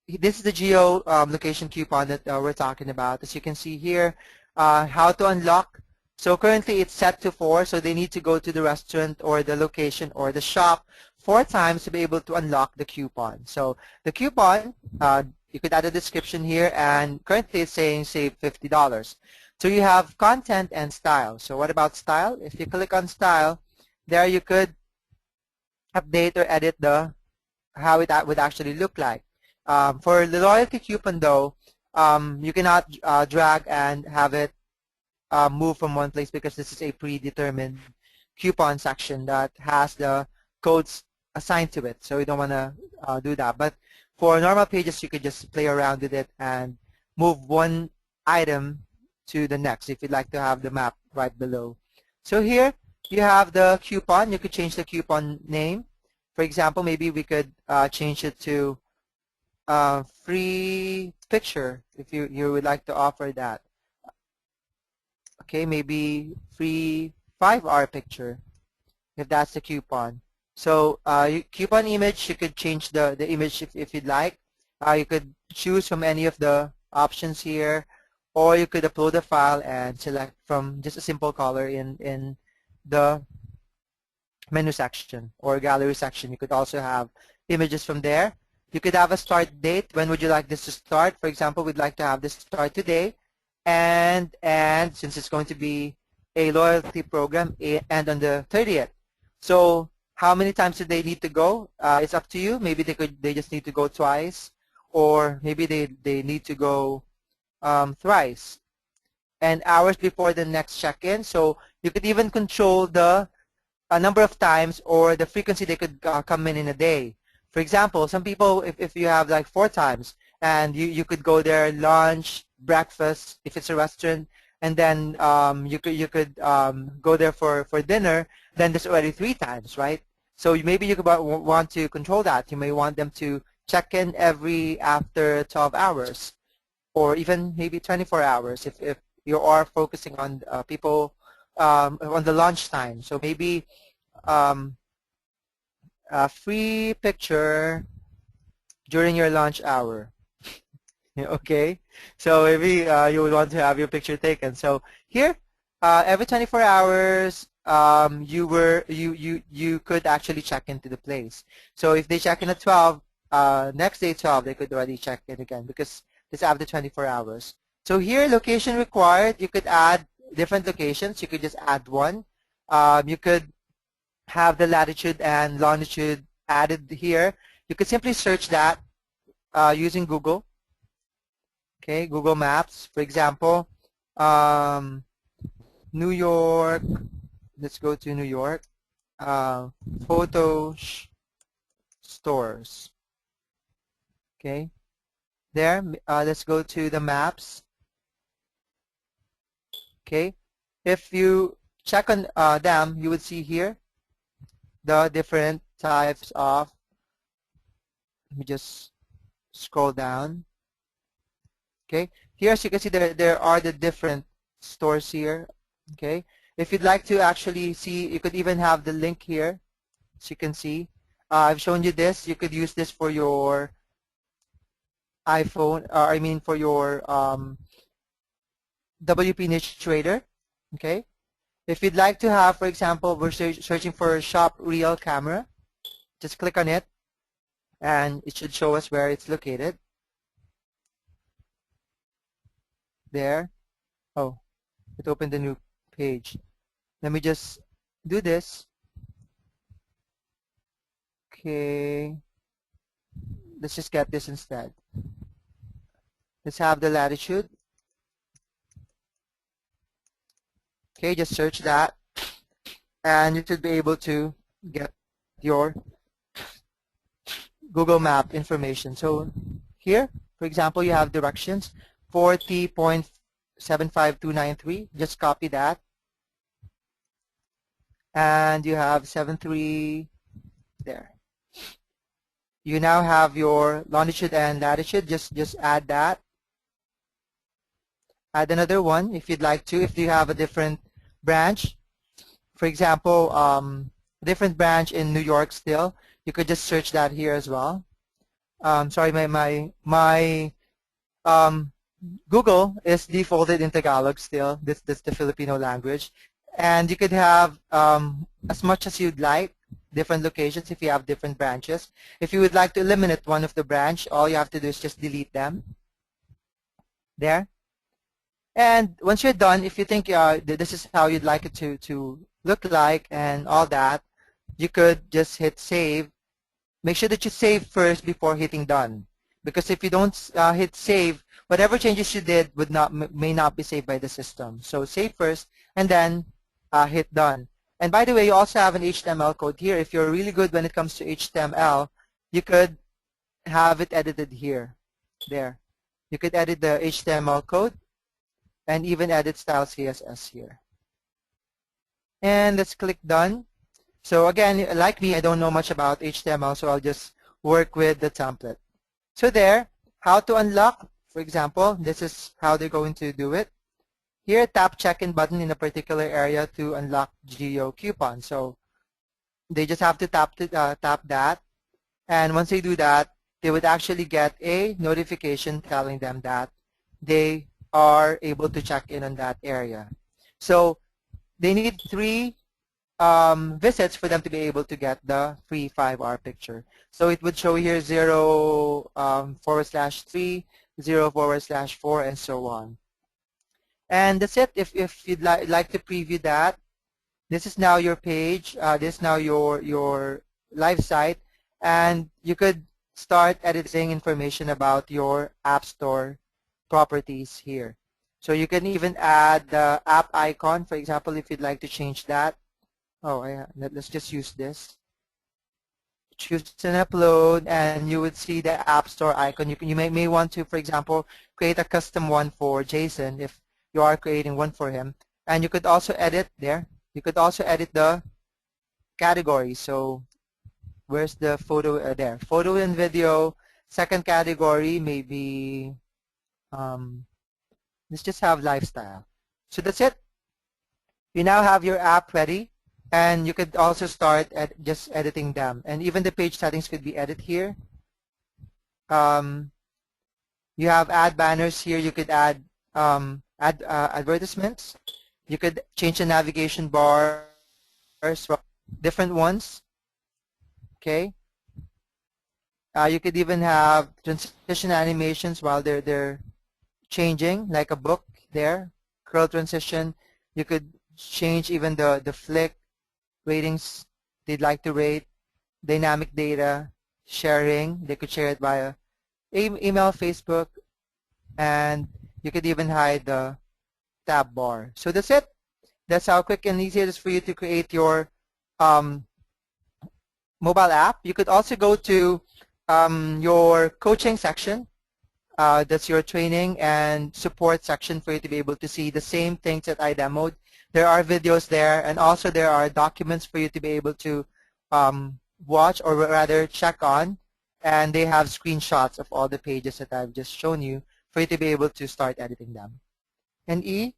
this is the geo location coupon that we're talking about. As you can see here, how to unlock. So currently it's set to 4, so they need to go to the restaurant or the location or the shop 4 times to be able to unlock the coupon. So the coupon, you could add a description here, and currently it's saying save $50. So you have content and style. So what about style? If you click on style, there you could update or edit the how it would actually look like. For the loyalty coupon though, you cannot drag and have it move from one place because this is a predetermined coupon section that has the codes assigned to it. So you don't want to do that. But for normal pages, you could just play around with it and move one item to the next if you'd like to have the map right below. So here you have the coupon. You could change the coupon name. For example, maybe we could change it to free picture if you would like to offer that. Okay, maybe free 5-hour picture if that's the coupon. So coupon image, you could change the image if you'd like. You could choose from any of the options here, or you could upload a file and select from just a simple color in the menu section or gallery section. You could also have images from there. You could have a start date. When would you like this to start? For example, we'd like to have this start today, and since it's going to be a loyalty program, and on the 30th. So how many times do they need to go? It's up to you. Maybe they just need to go twice, or maybe they need to go thrice. And hours before the next check-in. So you could even control the number of times or the frequency they could come in a day. For example, some people, if you have like 4 times, and you could go there lunch, breakfast, if it's a restaurant, and then you could go there for dinner, then there's already 3 times, right? So maybe you could want to control that. You may want them to check in every after 12 hours, or even maybe 24 hours if you are focusing on people on the lunch time. So maybe a free picture during your lunch hour. Okay, so maybe you would want to have your picture taken. So here, every 24 hours, you could actually check into the place. So if they check in at 12, next day 12, they could already check in again because it's after 24 hours. So here, location required, you could add different locations. You could just add one. You could have the latitude and longitude added here. You could simply search that using Google. Okay, Google Maps, for example, New York. Let's go to New York. Photo stores. Okay, there. Let's go to the maps. Okay, if you check on them, you would see here the different types of. Let me just scroll down. Okay, here as you can see there are the different stores here. Okay, if you'd like to actually see, you could even have the link here, as you can see. I've shown you this. You could use this for your iPhone, I mean for your WP Niche Trader. Okay, if you'd like to have, for example, we're searching for shop real camera, just click on it and it should show us where it's located. There. Oh, it opened a new page. Let me just do this. Okay, let's just get this instead. Let's have the latitude. Okay, just search that and you should be able to get your Google Map information. So here, for example, you have directions 40.75293. Just copy that. And you have 73 there. You now have your longitude and latitude. Just add that. Add another one if you'd like to, if you have a different branch. For example, different branch in New York still, you could just search that here as well. sorry, my um, Google is defaulted in Tagalog still. This the Filipino language, and you could have as much as you'd like different locations if you have different branches. If you would like to eliminate one of the branch, all you have to do is just delete them there. And once you're done, if you think this is how you'd like it to look like and all that, you could just hit save. Make sure that you save first before hitting done, because if you don't hit save, whatever changes you did may not be saved by the system. So save first and then hit done. And by the way, you also have an HTML code here. If you're really good when it comes to HTML, you could have it edited here. There. You could edit the HTML code and even edit style CSS here. And let's click done. So again, like me, I don't know much about HTML, so I'll just work with the template. So there, how to unlock, for example, this is how they're going to do it. Here, tap check-in button in a particular area to unlock Geo coupon. So they just have to tap that, and once they do that, they would actually get a notification telling them that they are able to check in on that area. So they need 3 visits for them to be able to get the free 5-hour picture. So it would show here 0/3, 0/4, and so on. And that's it. If you'd like to preview that, this is now your page. This is now your live site, and you could start editing information about your App Store properties here. So you can even add the app icon, for example, if you'd like to change that. Oh, let's just use this. Choose and upload, and you would see the App Store icon. You may want to, for example, create a custom one for Jason if you are creating one for him. And you could also edit there. You could also edit the category. So where's the photo there? Photo and video. Second category, maybe let's just have lifestyle. So that's it. You now have your app ready, and you could also start at just editing them. And even the page settings could be edited here. You have add banners here. You could add advertisements. You could change the navigation bars, different ones. Okay. You could even have transition animations while they're changing, like a book there. Curl transition. You could change even the flick ratings they'd like to rate. Dynamic data sharing. They could share it via email, Facebook, and you could even hide the tab bar. So that's it. That's how quick and easy it is for you to create your mobile app. You could also go to your coaching section. That's your training and support section for you to be able to see the same things that I demoed. There are videos there, and also there are documents for you to be able to watch, or rather check on, and they have screenshots of all the pages that I've just shown you for you to be able to start editing them. And E?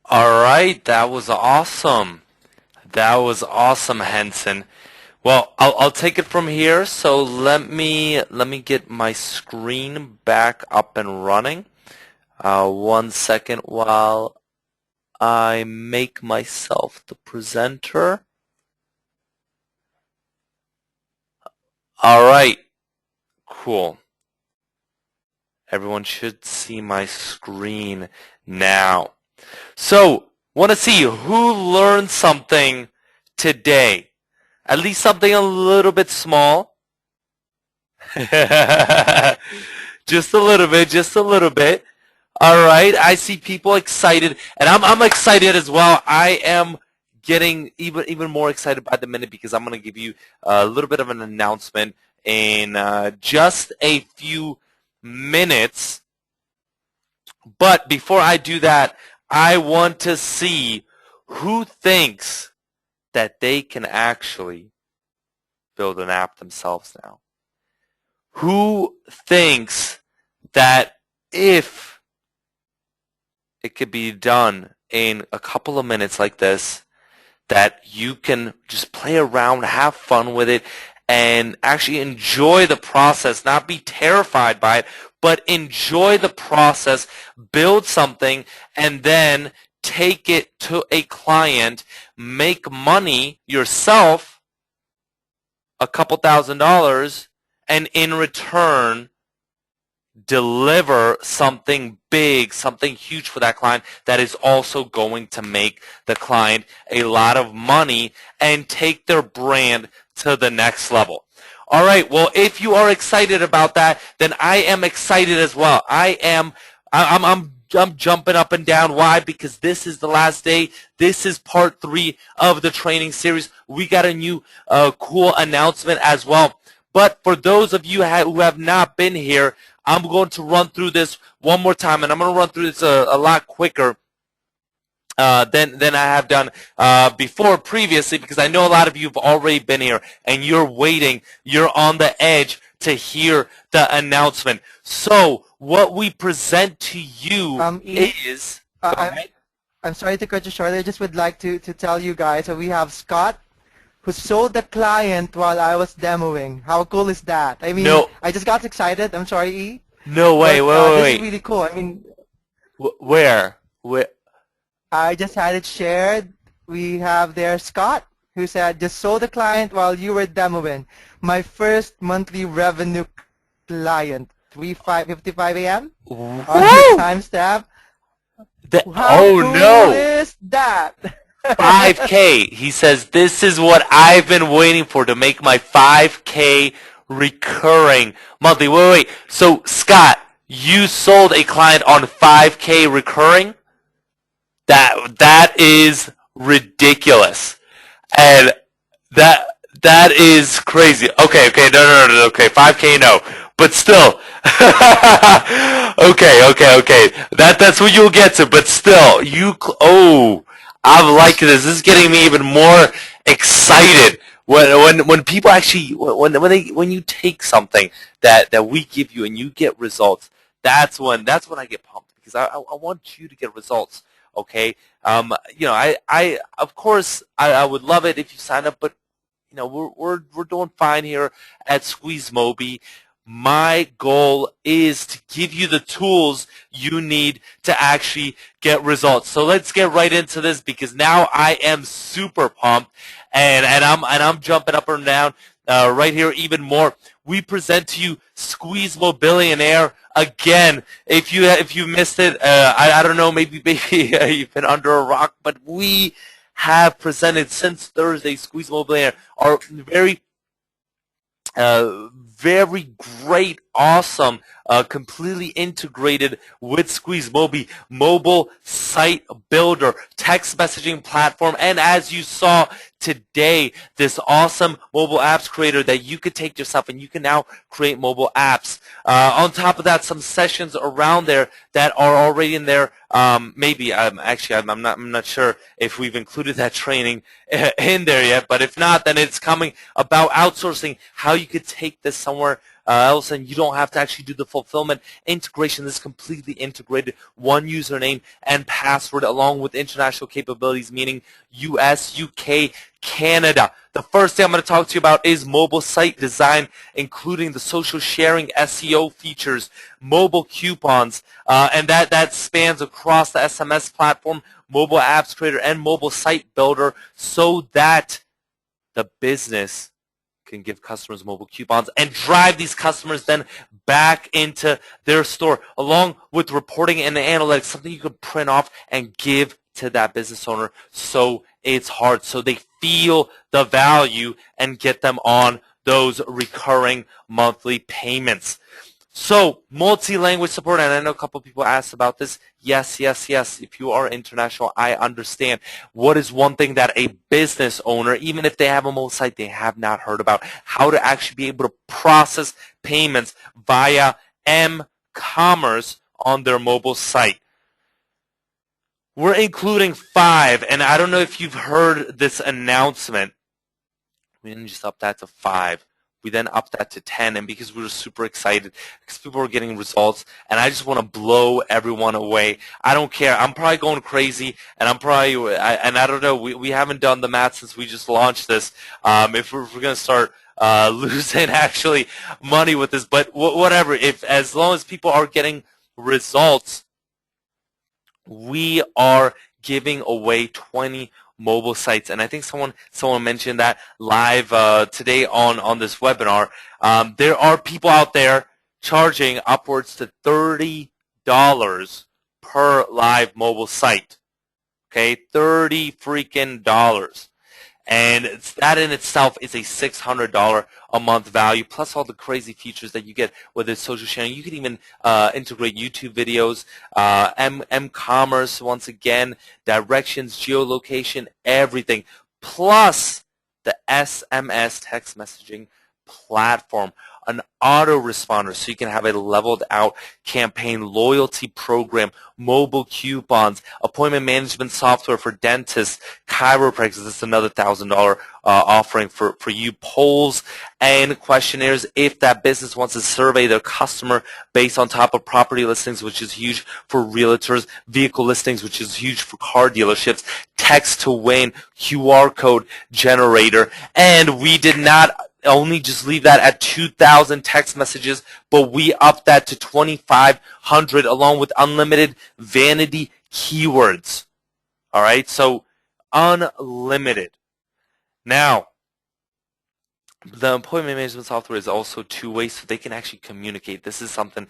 All right, that was awesome. That was awesome, Henson. Well, I'll take it from here. So let me get my screen back up and running. 1 second while I make myself the presenter. All right, cool. Everyone should see my screen now. So, want to see who learned something today? At least something a little bit small. Just a little bit, just a little bit. All right, I see people excited, and I'm excited as well. I am getting even more excited by the minute, because I'm going to give you a little bit of an announcement in just a few minutes. But before I do that, I want to see who thinks that they can actually build an app themselves now. Who thinks that if it could be done in a couple of minutes like this, that you can just play around, have fun with it, and actually enjoy the process, not be terrified by it, but enjoy the process, build something, and then take it to a client, make money yourself, a couple $1,000s, and in return, deliver something big, something huge for that client that is also going to make the client a lot of money and take their brand to the next level. All right, well, if you are excited about that, then I am excited as well. I'm jumping up and down. Why? Because this is the last day. This is part 3 of the training series. We got a new cool announcement as well. But for those of you who have not been here, I'm going to run through this one more time, and I'm going to run through this a lot quicker than I have done before previously, because I know a lot of you have already been here, and you're waiting. You're on the edge to hear the announcement. So what we present to you is... I'm sorry to cut you short. I just would like to tell you guys that we have Scott, who sold the client while I was demoing. How cool is that? I mean, No. I just got excited. I'm sorry, E. No, wait. This is really cool. I mean... Where? I just had it shared. We have there Scott, who said, just sold the client while you were demoing. My first monthly revenue client, 3:55 a.m. on the timestamp. How cool is that? 5K. He says, this is what I've been waiting for, to make my 5K recurring monthly. Wait. So, Scott, you sold a client on 5K recurring? That is ridiculous. And that is crazy. Okay, no, okay, 5K no. But still. Okay. That's what you'll get to, but still, I'm liking this. This is getting me even more excited. When people actually, when you take something that we give you and you get results, that's when I get pumped, because I want you to get results. Okay, I of course I would love it if you sign up, but we're doing fine here at SqueezeMobi. My goal is to give you the tools you need to actually get results. So let's get right into this, because now I am super pumped, and I'm jumping up and down right here even more. We present to you Squeezemobillionaire again. If you missed it, I don't know, maybe you've been under a rock, but we have presented since Thursday Squeezemobillionaire, our very great, awesome, completely integrated with SqueezeMobi mobile site builder, text messaging platform, and as you saw today, this awesome mobile apps creator that you could take yourself and you can now create mobile apps. On top of that, some sessions around there that are already in there. Maybe I'm not sure if we've included that training in there yet, but if not, then it's coming about outsourcing, how you could take this somewhere else, and you don't have to actually do the fulfillment. Integration is completely integrated. One username and password, along with international capabilities, meaning US, UK, Canada. The first thing I'm going to talk to you about is mobile site design, including the social sharing SEO features, mobile coupons, and that spans across the SMS platform, mobile apps creator, and mobile site builder, so that the business can give customers mobile coupons and drive these customers then back into their store, along with reporting and analytics, something you could print off and give to that business owner so it's hard, so they feel the value and get them on those recurring monthly payments. So, multi-language support, and I know a couple of people asked about this. Yes. If you are international, I understand. What is one thing that a business owner, even if they have a mobile site, they have not heard about? How to actually be able to process payments via m-commerce on their mobile site. We're including 5, and I don't know if you've heard this announcement. We didn't just up that to 5. We then upped that to 10, and because we were super excited, because people were getting results, and I just want to blow everyone away. I don't care. I'm probably going crazy, and I don't know. We haven't done the math since we just launched this. If we're going to start losing actually money with this, but whatever. If as long as people are getting results, we are giving away 20 mobile sites, and I think someone mentioned that live today on this webinar. There are people out there charging upwards to $30 per live mobile site. Okay, $30 freaking dollars. And that in itself is a $600 a month value, plus all the crazy features that you get, whether it's social sharing. You can even integrate YouTube videos, m-commerce, once again, directions, geolocation, everything, plus the SMS text messaging platform, an autoresponder so you can have a leveled out campaign, loyalty program, mobile coupons, appointment management software for dentists, chiropractors. This is another $1,000 offering for you. Polls and questionnaires if that business wants to survey their customer based on top of property listings, which is huge for realtors, vehicle listings, which is huge for car dealerships, text to win, QR code generator. And we did not only just leave that at 2,000 text messages, but we upped that to 2,500 along with unlimited vanity keywords. All right, so unlimited. Now, the appointment management software is also two-way, so they can actually communicate. This is something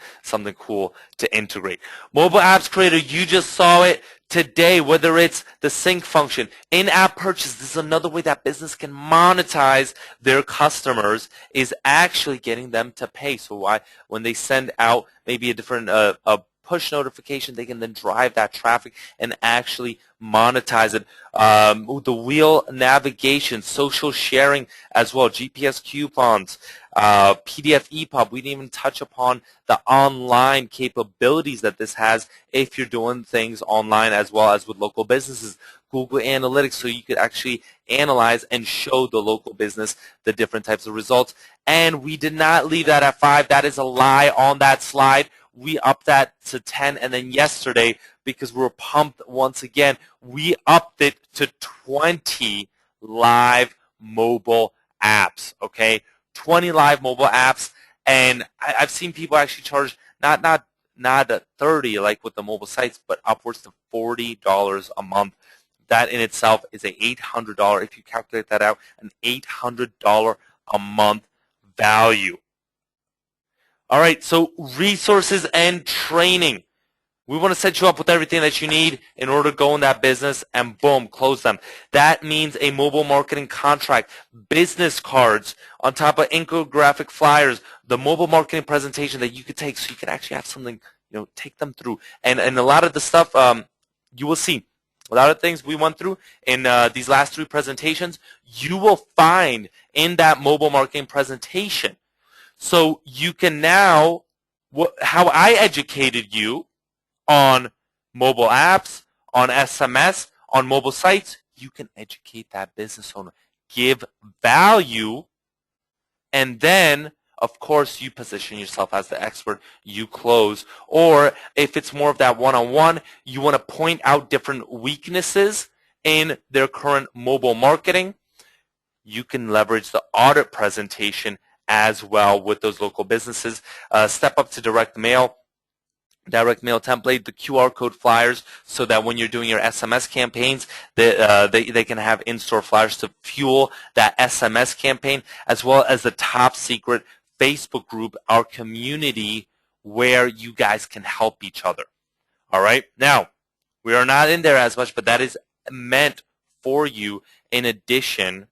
cool to integrate. Mobile apps creator, you just saw it today, whether it's the sync function, in-app purchase. This is another way that business can monetize their customers, is actually getting them to pay. So when they send out maybe a different a push notification, they can then drive that traffic and actually monetize it. The wheel navigation, social sharing as well, GPS coupons, PDF EPUB. We didn't even touch upon the online capabilities that this has if you're doing things online as well as with local businesses. Google Analytics, so you could actually analyze and show the local business the different types of results. And we did not leave that at 5. That is a lie on that slide. We upped that to 10, and then yesterday, because we were pumped once again, we upped it to 20 live mobile apps, okay? 20 live mobile apps, and I've seen people actually charge not 30 like with the mobile sites, but upwards to $40 a month. That in itself is a $800, if you calculate that out, an $800 a month value. All right, so resources and training. We want to set you up with everything that you need in order to go in that business and boom, close them. That means a mobile marketing contract, business cards, on top of infographic flyers, the mobile marketing presentation that you could take so you can actually have something, take them through. And a lot of the stuff you will see, a lot of things we went through in these last 3 presentations, you will find in that mobile marketing presentation. So you can now, how I educated you on mobile apps, on SMS, on mobile sites, you can educate that business owner, give value, and then, of course, you position yourself as the expert, you close. Or if it's more of that one-on-one, you want to point out different weaknesses in their current mobile marketing, you can leverage the audit presentation as well with those local businesses. Step up to direct mail template, the QR code flyers, so that when you're doing your SMS campaigns, they can have in-store flyers to fuel that SMS campaign, as well as the top secret Facebook group, our community, where you guys can help each other. All right? Now, we are not in there as much, but that is meant for you in addition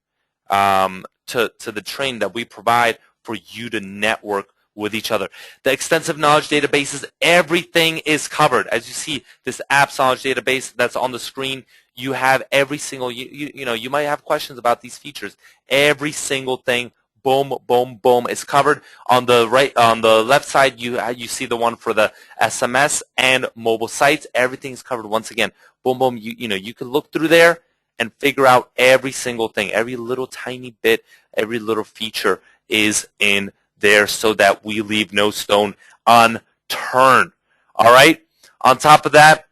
to the training that we provide for you to network with each other. The extensive knowledge databases, everything is covered. As you see, this apps knowledge database that's on the screen, you have every single, you might have questions about these features. Every single thing, boom, boom, boom, is covered. On the right, on the left side, you see the one for the SMS and mobile sites. Everything is covered once again. Boom, boom. You can look through there and figure out every single thing, every little tiny bit, every little feature is in there so that we leave no stone unturned. All right? On top of that,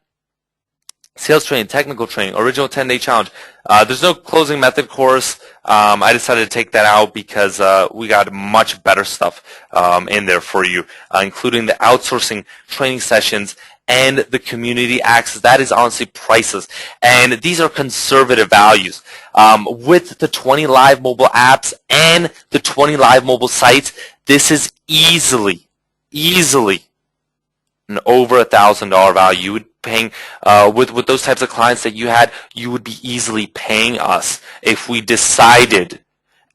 sales training, technical training, original 10-day challenge. There's no closing method course. I decided to take that out because we got much better stuff in there for you, including the outsourcing training sessions and the community access. That is honestly priceless. And these are conservative values. With the 20 live mobile apps and the 20 live mobile sites, this is easily an over $1,000 value. You would paying with those types of clients that you had, you would be easily paying us if we decided.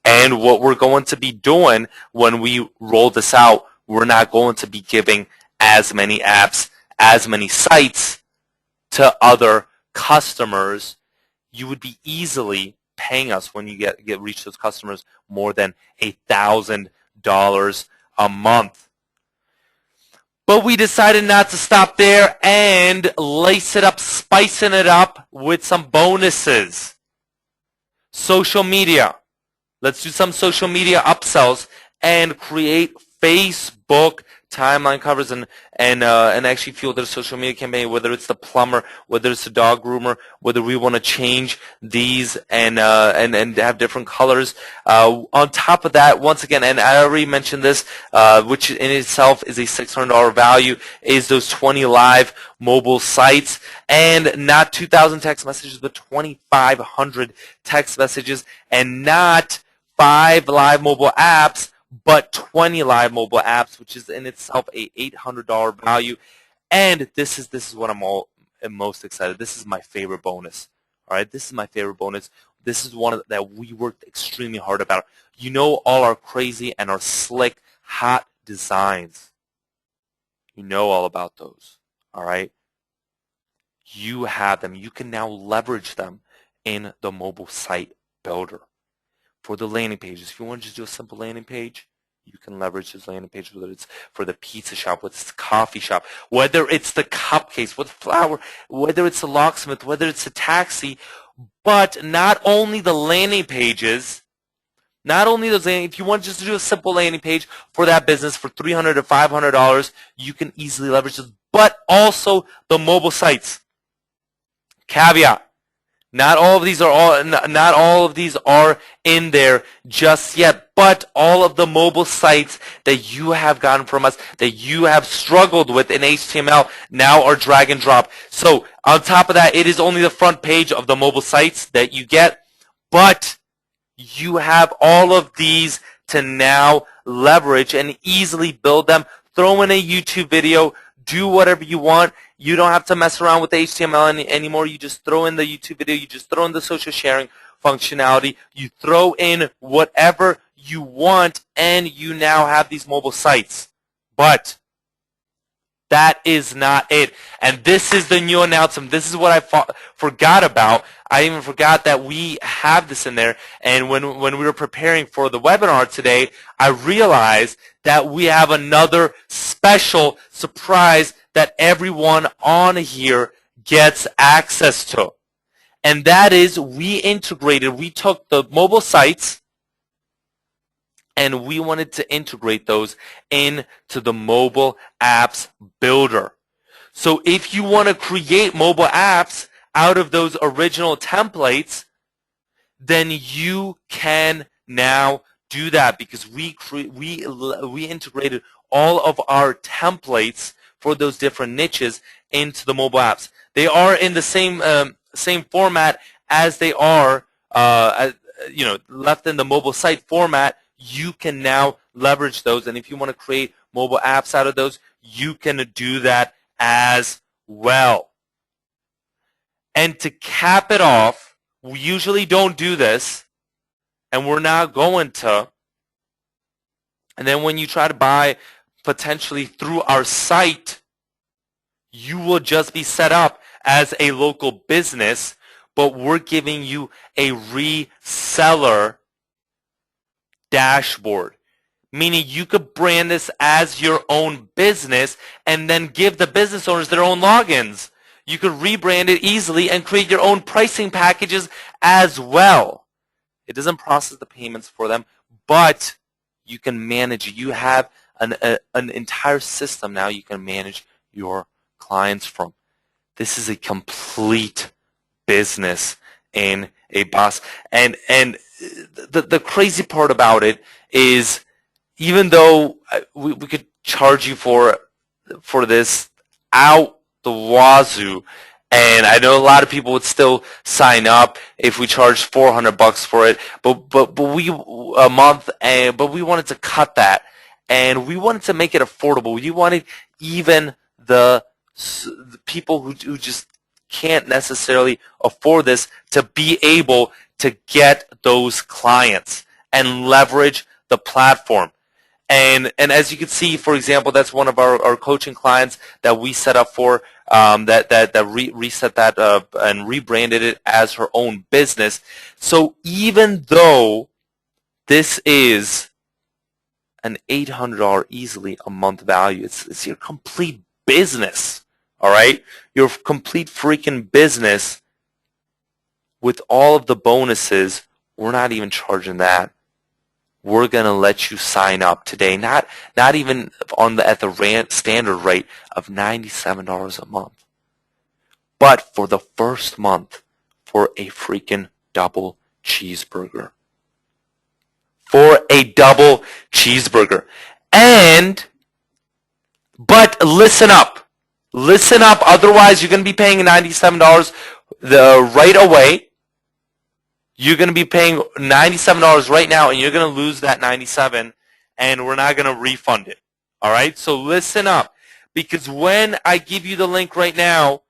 And what we're going to be doing when we roll this out, we're not going to be giving as many apps, as many sites to other customers. You would be easily paying us when you reach those customers more than $1,000 a month. But we decided not to stop there and lace it up, spicing it up with some bonuses. Social media. Let's do some social media upsells and create Facebook timeline covers and actually fuel their social media campaign, whether it's the plumber, whether it's the dog groomer, whether we want to change these and have different colors. On top of that, once again, and I already mentioned this, which in itself is a $600 value, is those 20 live mobile sites, and not 2,000 text messages, but 2,500 text messages, and not 5 live mobile apps, but 20 live mobile apps, which is in itself a $800 value. And this is what I'm most excited. This is my favorite bonus. All right, this is my favorite bonus. This is one that we worked extremely hard about. You know, all our crazy and our slick, hot designs. You know all about those. All right, you have them. You can now leverage them in the mobile site builder. For the landing pages, if you want to just do a simple landing page, you can leverage this landing page, whether it's for the pizza shop, whether it's the coffee shop, whether it's the cupcakes with flour, whether it's the locksmith, whether it's a taxi. But not only the landing pages, not only those, if you want just to do a simple landing page for that business for $300 to $500, you can easily leverage this, but also the mobile sites. Caveat. Not all of these are in there just yet, but all of the mobile sites that you have gotten from us, that you have struggled with in HTML, now are drag and drop. So on top of that, it is only the front page of the mobile sites that you get, but you have all of these to now leverage and easily build them. Throw in a YouTube video, do whatever you want. You don't have to mess around with the HTML anymore. You just throw in the YouTube video. You just throw in the social sharing functionality. You throw in whatever you want, and you now have these mobile sites. But that is not it. And this is the new announcement. This is what I forgot about. I even forgot that we have this in there. And when we were preparing for the webinar today, I realized that we have another special surprise that everyone on here gets access to. And that is we took the mobile sites and we wanted to integrate those into the mobile apps builder. So if you want to create mobile apps out of those original templates, then you can now do that because we integrated all of our templates for those different niches into the mobile apps. They are in the same format as they are, left in the mobile site format. You can now leverage those, and if you want to create mobile apps out of those, you can do that as well. And to cap it off, we usually don't do this, and we're not going to. And then when you try to buy potentially through our site, you will just be set up as a local business, but we're giving you a reseller dashboard, meaning you could brand this as your own business and then give the business owners their own logins. You could rebrand it easily and create your own pricing packages as well. It doesn't process the payments for them, but you can manage it. You have an entire system now you can manage your clients from. This is a complete business in a boss. And the crazy part about it is, even though we could charge you for this out the wazoo, and I know a lot of people would still sign up if we charged $400 for it, but we a month, but we wanted to cut that, and we wanted to make it affordable. We wanted even the people who just can't necessarily afford this to be able to get those clients and leverage the platform. And as you can see, for example, that's one of our coaching clients that we set up for, reset that up and rebranded it as her own business. So even though this is an $800 easily a month value, it's your complete business, all right? Your complete freaking business with all of the bonuses. We're not even charging that. We're going to let you sign up today, not even at the standard rate of $97 a month, but for the first month for a freaking double cheeseburger. For a double cheeseburger. But listen up, otherwise you're going to be paying $97 right away. You're going to be paying $97 right now, and you're going to lose that $97, and we're not going to refund it. All right? So listen up, because when I give you the link right now,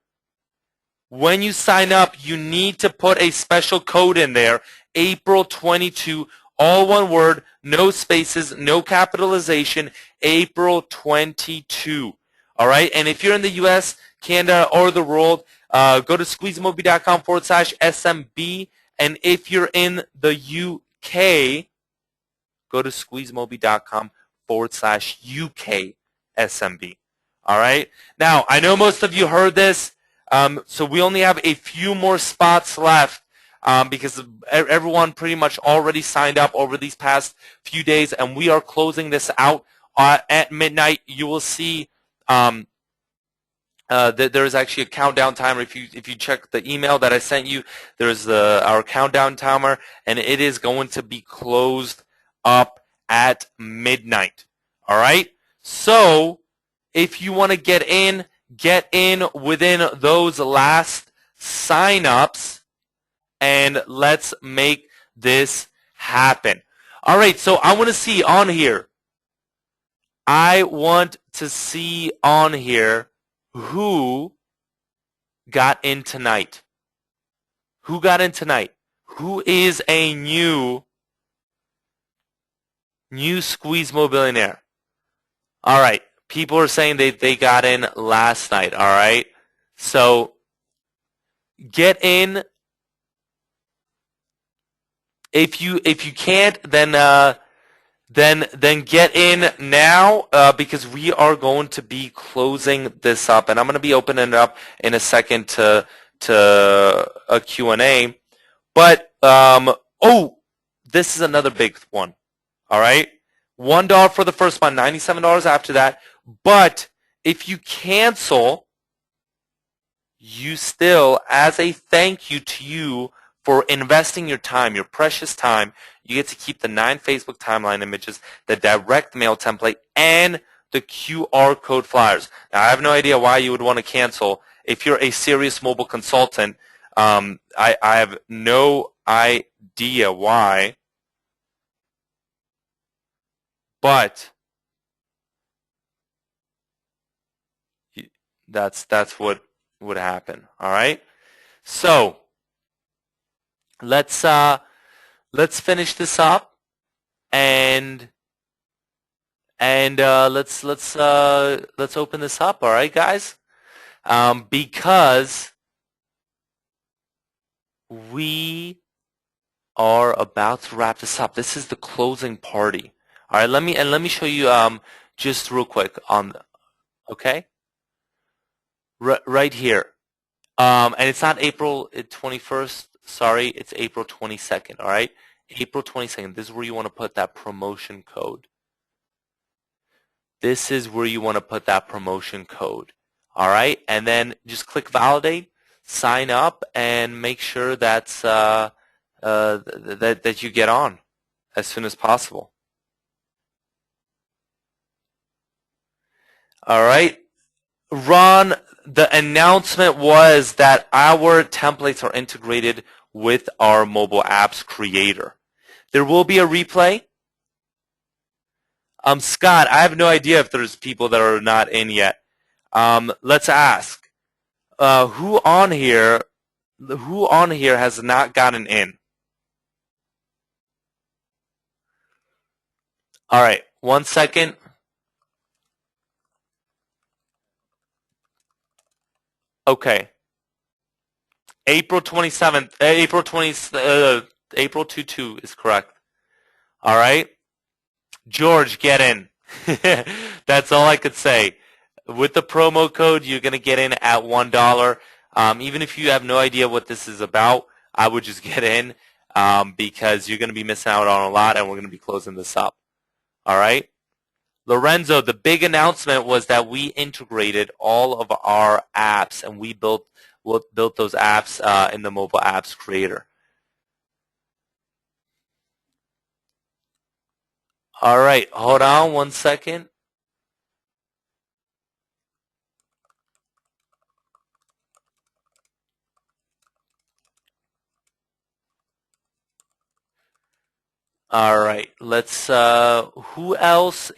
when you sign up, you need to put a special code in there, April 22, all one word, no spaces, no capitalization, April 22. All right? And if you're in the U.S., Canada, or the world, go to SqueezeMobi.com/SMB. And if you're in the UK, go to SqueezeMobi.com/UK-SMB. All right? Now, I know most of you heard this, so we only have a few more spots left because everyone pretty much already signed up over these past few days, and we are closing this out at midnight. You will see there is actually a countdown timer. If you check the email that I sent you, there's our countdown timer, and it is going to be closed up at midnight. All right. So if you want to get in within those last sign-ups, and let's make this happen. All right. So I want to see on here. Who got in tonight? Who got in tonight? Who is a new Squeezemobillionaire? All right. People are saying they got in last night. All right. So get in. If you can't, then get in now because we are going to be closing this up, and I'm going to be opening it up in a second to a Q&A. But this is another big one. All right, $1 for the first month, $97 after that. But if you cancel, you still, as a thank you to you for investing your time, your precious time, you get to keep the 9 Facebook timeline images, the direct mail template, and the QR code flyers. Now, I have no idea why you would want to cancel. If you're a serious mobile consultant, I have no idea why, but that's what would happen. All right. So let's finish this up, and let's open this up. All right, guys, because we are about to wrap this up. This is the closing party. All right, let me show you just real quick okay, right here, and it's not April 21st. Sorry, it's April 22nd, all right? April 22nd, this is where you want to put that promotion code. This is where you want to put that promotion code, All right, and then just click validate, sign up, and make sure that's that you get on as soon as possible. All right, Ron, the announcement was that our templates are integrated with our mobile apps creator. There will be a replay. Scott, I have no idea if there's people that are not in yet. Let's ask. Who on here has not gotten in? All right, 1 second. Okay. April 27th, April 22 is correct. All right. George, get in. That's all I could say. With the promo code, you're going to get in at $1. Even if you have no idea what this is about, I would just get in because you're going to be missing out on a lot, and we're going to be closing this up. All right? Lorenzo, the big announcement was that we integrated all of our apps, and we built those apps in the mobile apps creator. All right, hold on 1 second. All right, let's. Who else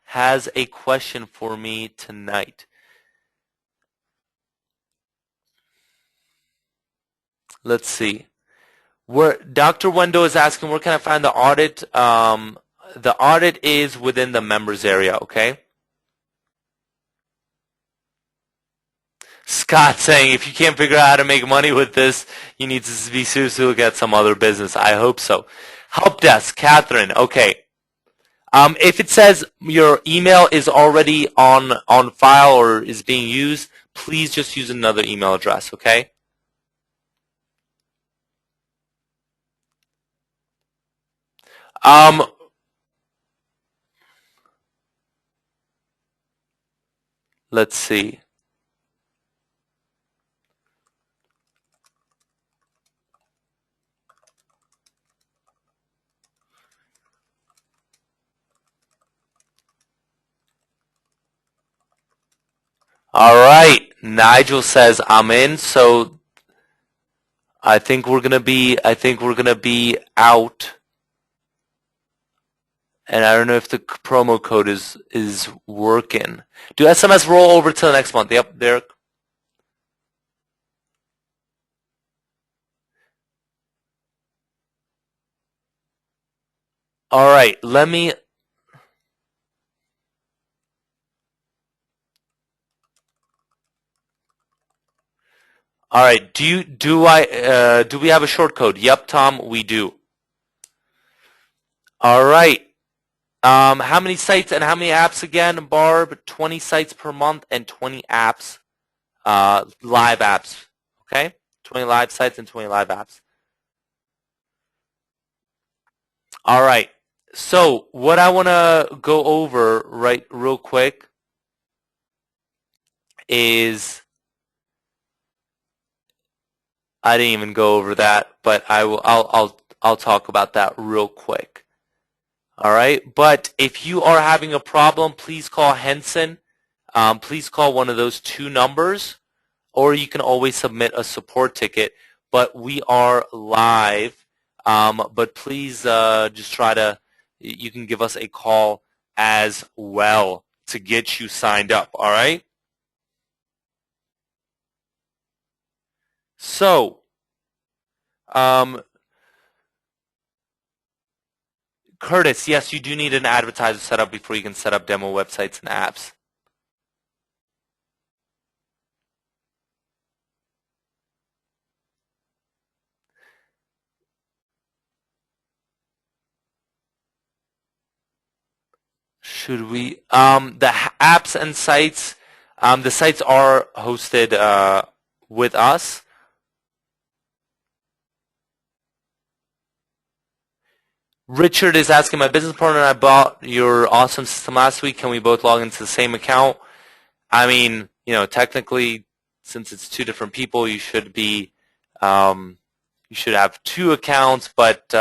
has a question for me tonight? Let's see. Dr. Wendo is asking, where can I find the audit? The audit is within the members area. Okay. Scott saying, if you can't figure out how to make money with this, you need to be seriously look at some other business. I hope so. Help desk, Catherine. Okay. If it says your email is already on file or is being used, please just use another email address, okay? Let's see. All right. Nigel says I'm in, so I think we're gonna be out. And I don't know if the promo code is working. Do SMS roll over to the next month? Yep, Derek. All right, let me. All right, do we have a short code? Yep, Tom, we do. All right. How many sites and how many apps again, Barb? 20 sites per month and 20 apps, live apps. Okay, 20 live sites and 20 live apps. All right. So what I want to go over real quick is I didn't even go over that, but I'll talk about that real quick. All right, but if you are having a problem, please call Henson. Please call one of those two numbers, or you can always submit a support ticket. But we are live. But please just try to. You can give us a call as well to get you signed up. All right. So, Curtis, yes, you do need an advertiser set up before you can set up demo websites and apps. Should we? The apps and sites, the sites are hosted with us. Richard is asking, my business partner and I bought your awesome system last week. Can we both log into the same account? I mean, technically, since it's two different people, you should be you should have two accounts. But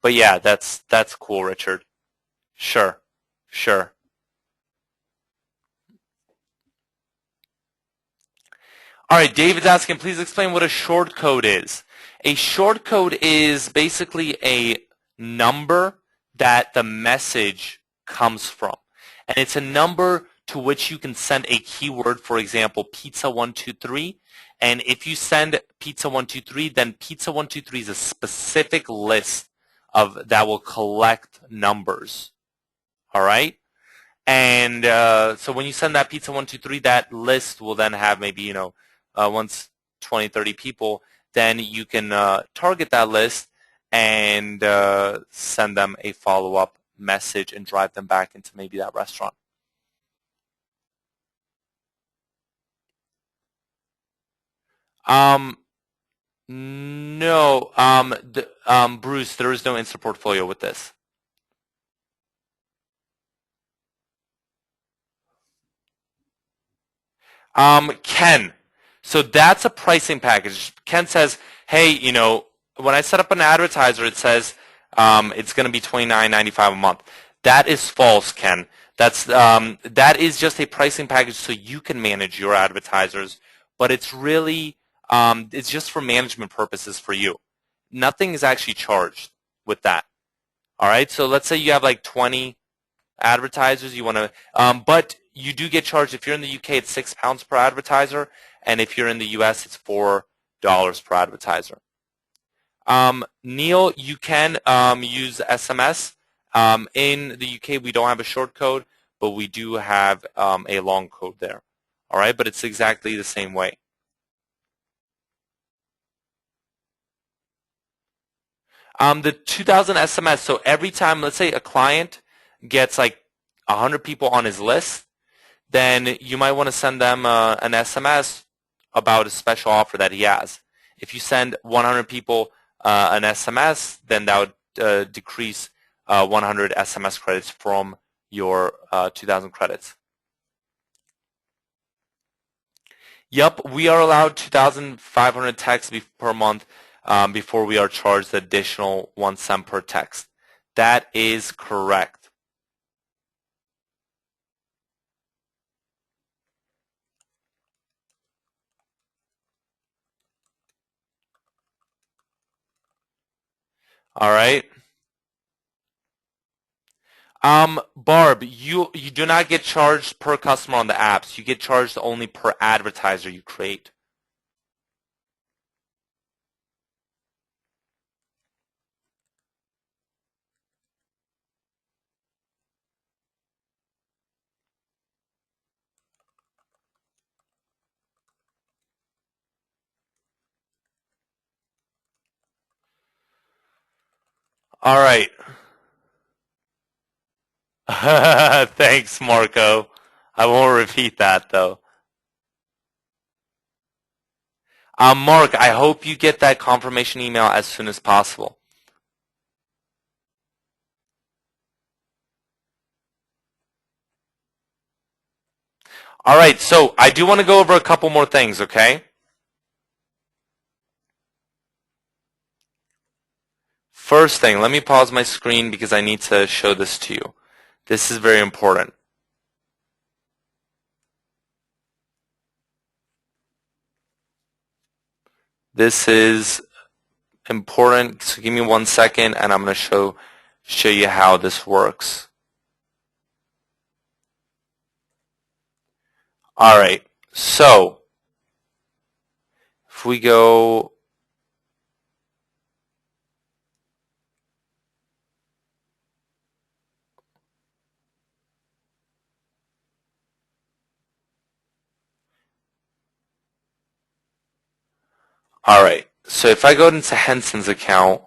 yeah, that's cool, Richard. Sure. All right, David's asking, please explain what a short code is. A short code is basically a number that the message comes from. And it's a number to which you can send a keyword, for example, pizza123. And if you send pizza123, then pizza123 is a specific list that will collect numbers. All right? And so when you send that pizza123, that list will then have maybe, once 20, 30 people, then you can target that list and send them a follow-up message and drive them back into maybe that restaurant. No, Bruce, there is no instant portfolio with this. Ken, so that's a pricing package. Ken says, hey, when I set up an advertiser, it says it's going to be $29.95 a month. That is false, Ken. That is just a pricing package so you can manage your advertisers, but it's really it's just for management purposes for you. Nothing is actually charged with that. All right, so let's say you have like 20 advertisers you want to, but you do get charged. If you're in the UK, it's £6 per advertiser, and if you're in the US, it's $4 per advertiser. Neil, you can use SMS. In the UK, we don't have a short code, but we do have a long code there. All right, but it's exactly the same way. The 2000 SMS, so every time, let's say a client gets like 100 people on his list, then you might want to send them an SMS about a special offer that he has. If you send 100 people an SMS, then that would decrease 100 SMS credits from your 2,000 credits. Yep, we are allowed 2,500 texts per month before we are charged the additional 1 cent per text. That is correct. All right. Barb, you do not get charged per customer on the apps. You get charged only per advertiser you create. All right. Thanks, Marco. I won't repeat that, though. Mark, I hope you get that confirmation email as soon as possible. All right, so I do want to go over a couple more things, okay? First thing, let me pause my screen because I need to show this to you. This is very important. This is important, so give me 1 second and I'm going to show you how this works. All right, so if we go all right, so if I go into Henson's account,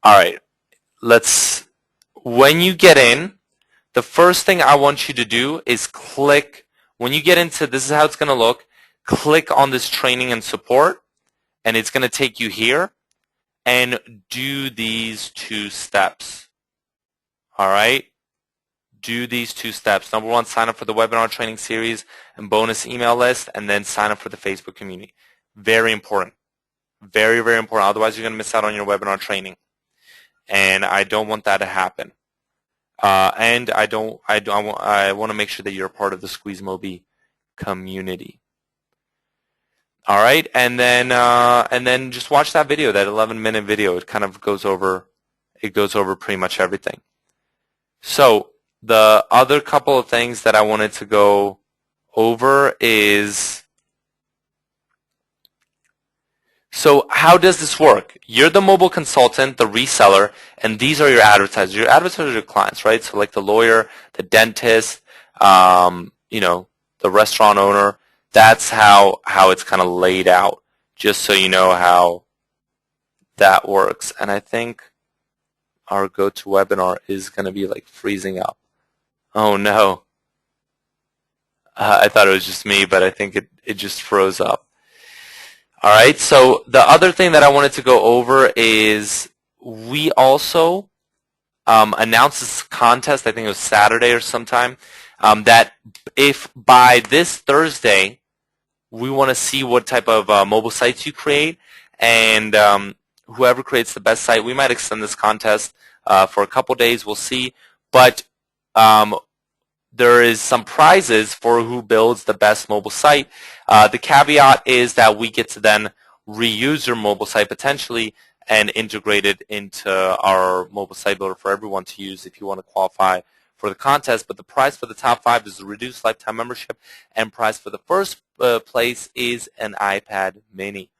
all right, when you get in, the first thing I want you to do is click, when you get into, this is how it's going to look, click on this training and support, and it's going to take you here, and do these 2 steps. All right? do these 2 steps. Number 1, sign up for the webinar training series and bonus email list, and then sign up for the Facebook community. Very important. Very, very important. Otherwise, you're going to miss out on your webinar training. And I don't want that to happen. And I want to make sure that you're a part of the SqueezeMobi community. All right, and then just watch that video, that 11-minute video. It kind of goes over pretty much everything. So the other couple of things that I wanted to go over is, so how does this work? You're the mobile consultant, the reseller, and these are your advertisers. Your advertisers are your clients, right? So like the lawyer, the dentist, the restaurant owner. That's how it's kind of laid out, just so you know how that works. And I think our GoToWebinar is going to be like freezing up. Oh no. I thought it was just me, but I think it just froze up. All right, so the other thing that I wanted to go over is we also announced this contest, I think it was Saturday or sometime, that if by this Thursday we want to see what type of mobile sites you create, and whoever creates the best site, we might extend this contest for a couple days, we'll see, but there is some prizes for who builds the best mobile site. The caveat is that we get to then reuse your mobile site potentially and integrate it into our mobile site builder for everyone to use if you want to qualify for the contest. But the prize for the top 5 is a reduced lifetime membership, and prize for the first place is an iPad mini.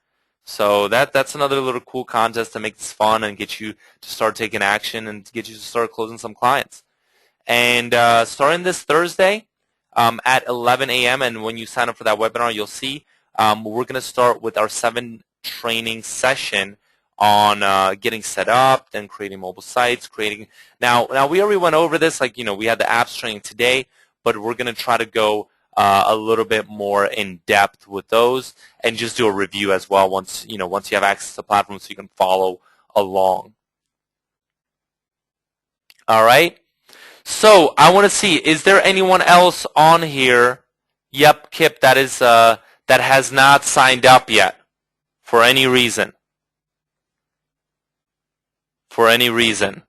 So that's another little cool contest to make this fun and get you to start taking action and to get you to start closing some clients. And starting this Thursday at 11 a.m. and when you sign up for that webinar, you'll see we're going to start with our 7 training session on getting set up, then creating mobile sites, Now we already went over this, like, we had the apps training today, but we're going to try to go a little bit more in depth with those and just do a review as well once you have access to the platform so you can follow along. All right. So I want to see, is there anyone else on here? Yep, Kip, that has not signed up yet for any reason. For any reason.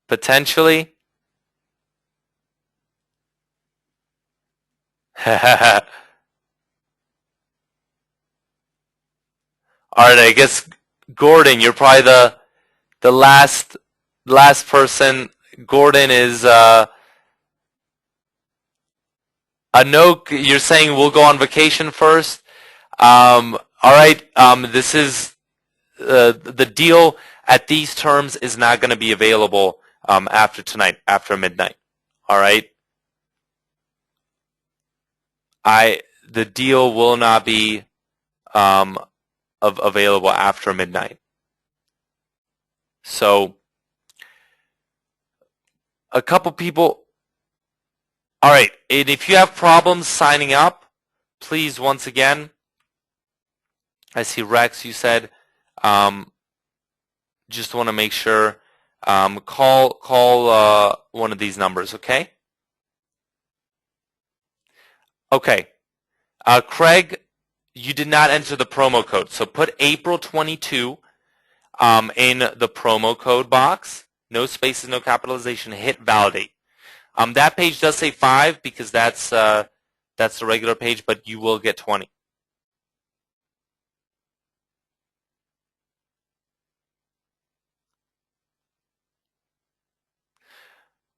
Potentially. All right, I guess Gordon, you're probably the last person. Gordon is a no. You're saying we'll go on vacation first. All right. This is the deal at these terms is not going to be available after tonight, after midnight. All right. The deal will not be available after midnight. So a couple people. All right, and if you have problems signing up, please, once again, I see Rex, you said, just want to make sure, call one of these numbers, okay? Okay. Craig, you did not enter the promo code, so put April 22 in the promo code box. No spaces, no capitalization. Hit validate. That page does say 5 because that's the regular page, but you will get 20.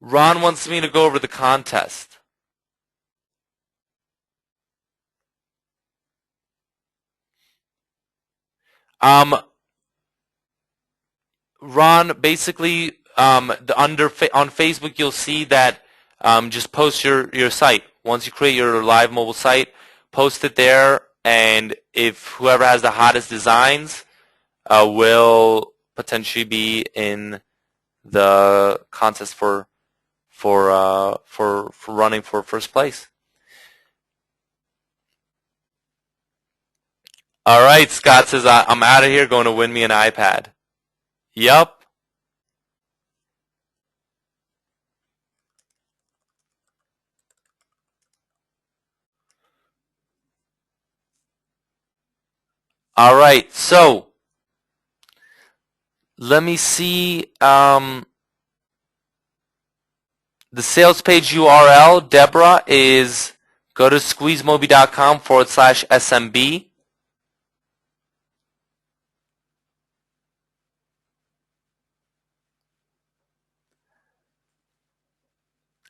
Ron wants me to go over the contest. Ron, basically, on Facebook, you'll see that just post your site. Once you create your live mobile site, post it there, and if whoever has the hottest designs will potentially be in the contest for running for first place. All right, Scott says I'm out of here, going to win me an iPad. Yep. All right, so let me see the sales page URL, Deborah, is go to squeezemobi.com/SMB.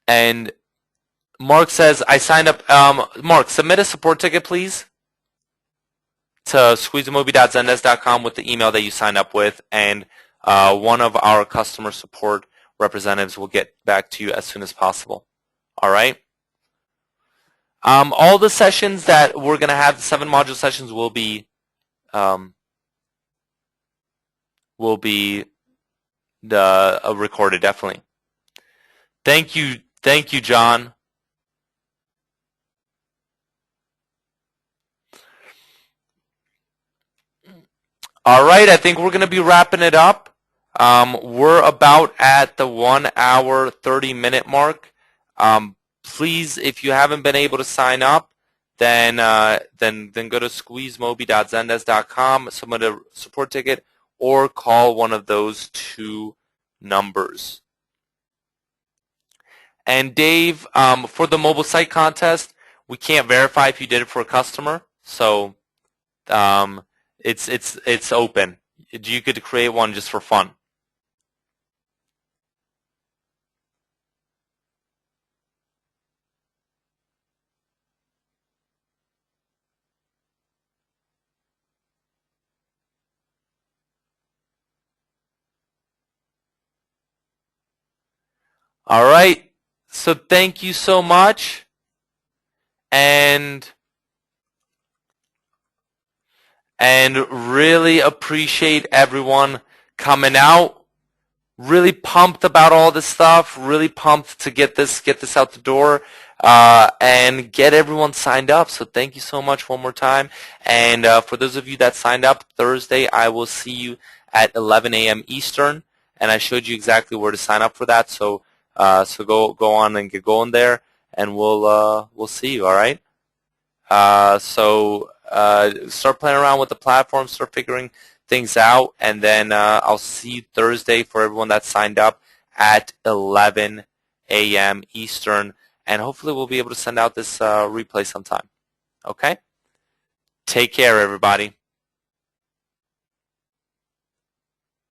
And Mark says, I signed up. Mark, submit a support ticket, please, to squeezemobi.zendesk.com with the email that you signed up with, and one of our customer support representatives will get back to you as soon as possible. All right? All the sessions that we're going to have, the 7 module sessions, will be recorded, definitely. Thank you, John. All right, I think we're going to be wrapping it up. We're about at the 1 hour, 30-minute mark. Please, if you haven't been able to sign up, then go to squeezemobi.zendesk.com, submit a support ticket, or call one of those 2 numbers. And Dave, for the mobile site contest, we can't verify if you did it for a customer, so it's open. You could create one just for fun. All right. So thank you so much, and really appreciate everyone coming out. Really pumped about all this stuff. Really pumped to get this out the door and get everyone signed up. So thank you so much one more time. And for those of you that signed up, Thursday I will see you at 11 a.m. Eastern, and I showed you exactly where to sign up for that. So go on and get going there, and we'll see you. All right. Start playing around with the platform, start figuring things out, and then I'll see you Thursday for everyone that signed up at 11 a.m. Eastern, and hopefully we'll be able to send out this replay sometime. Okay? Take care, everybody.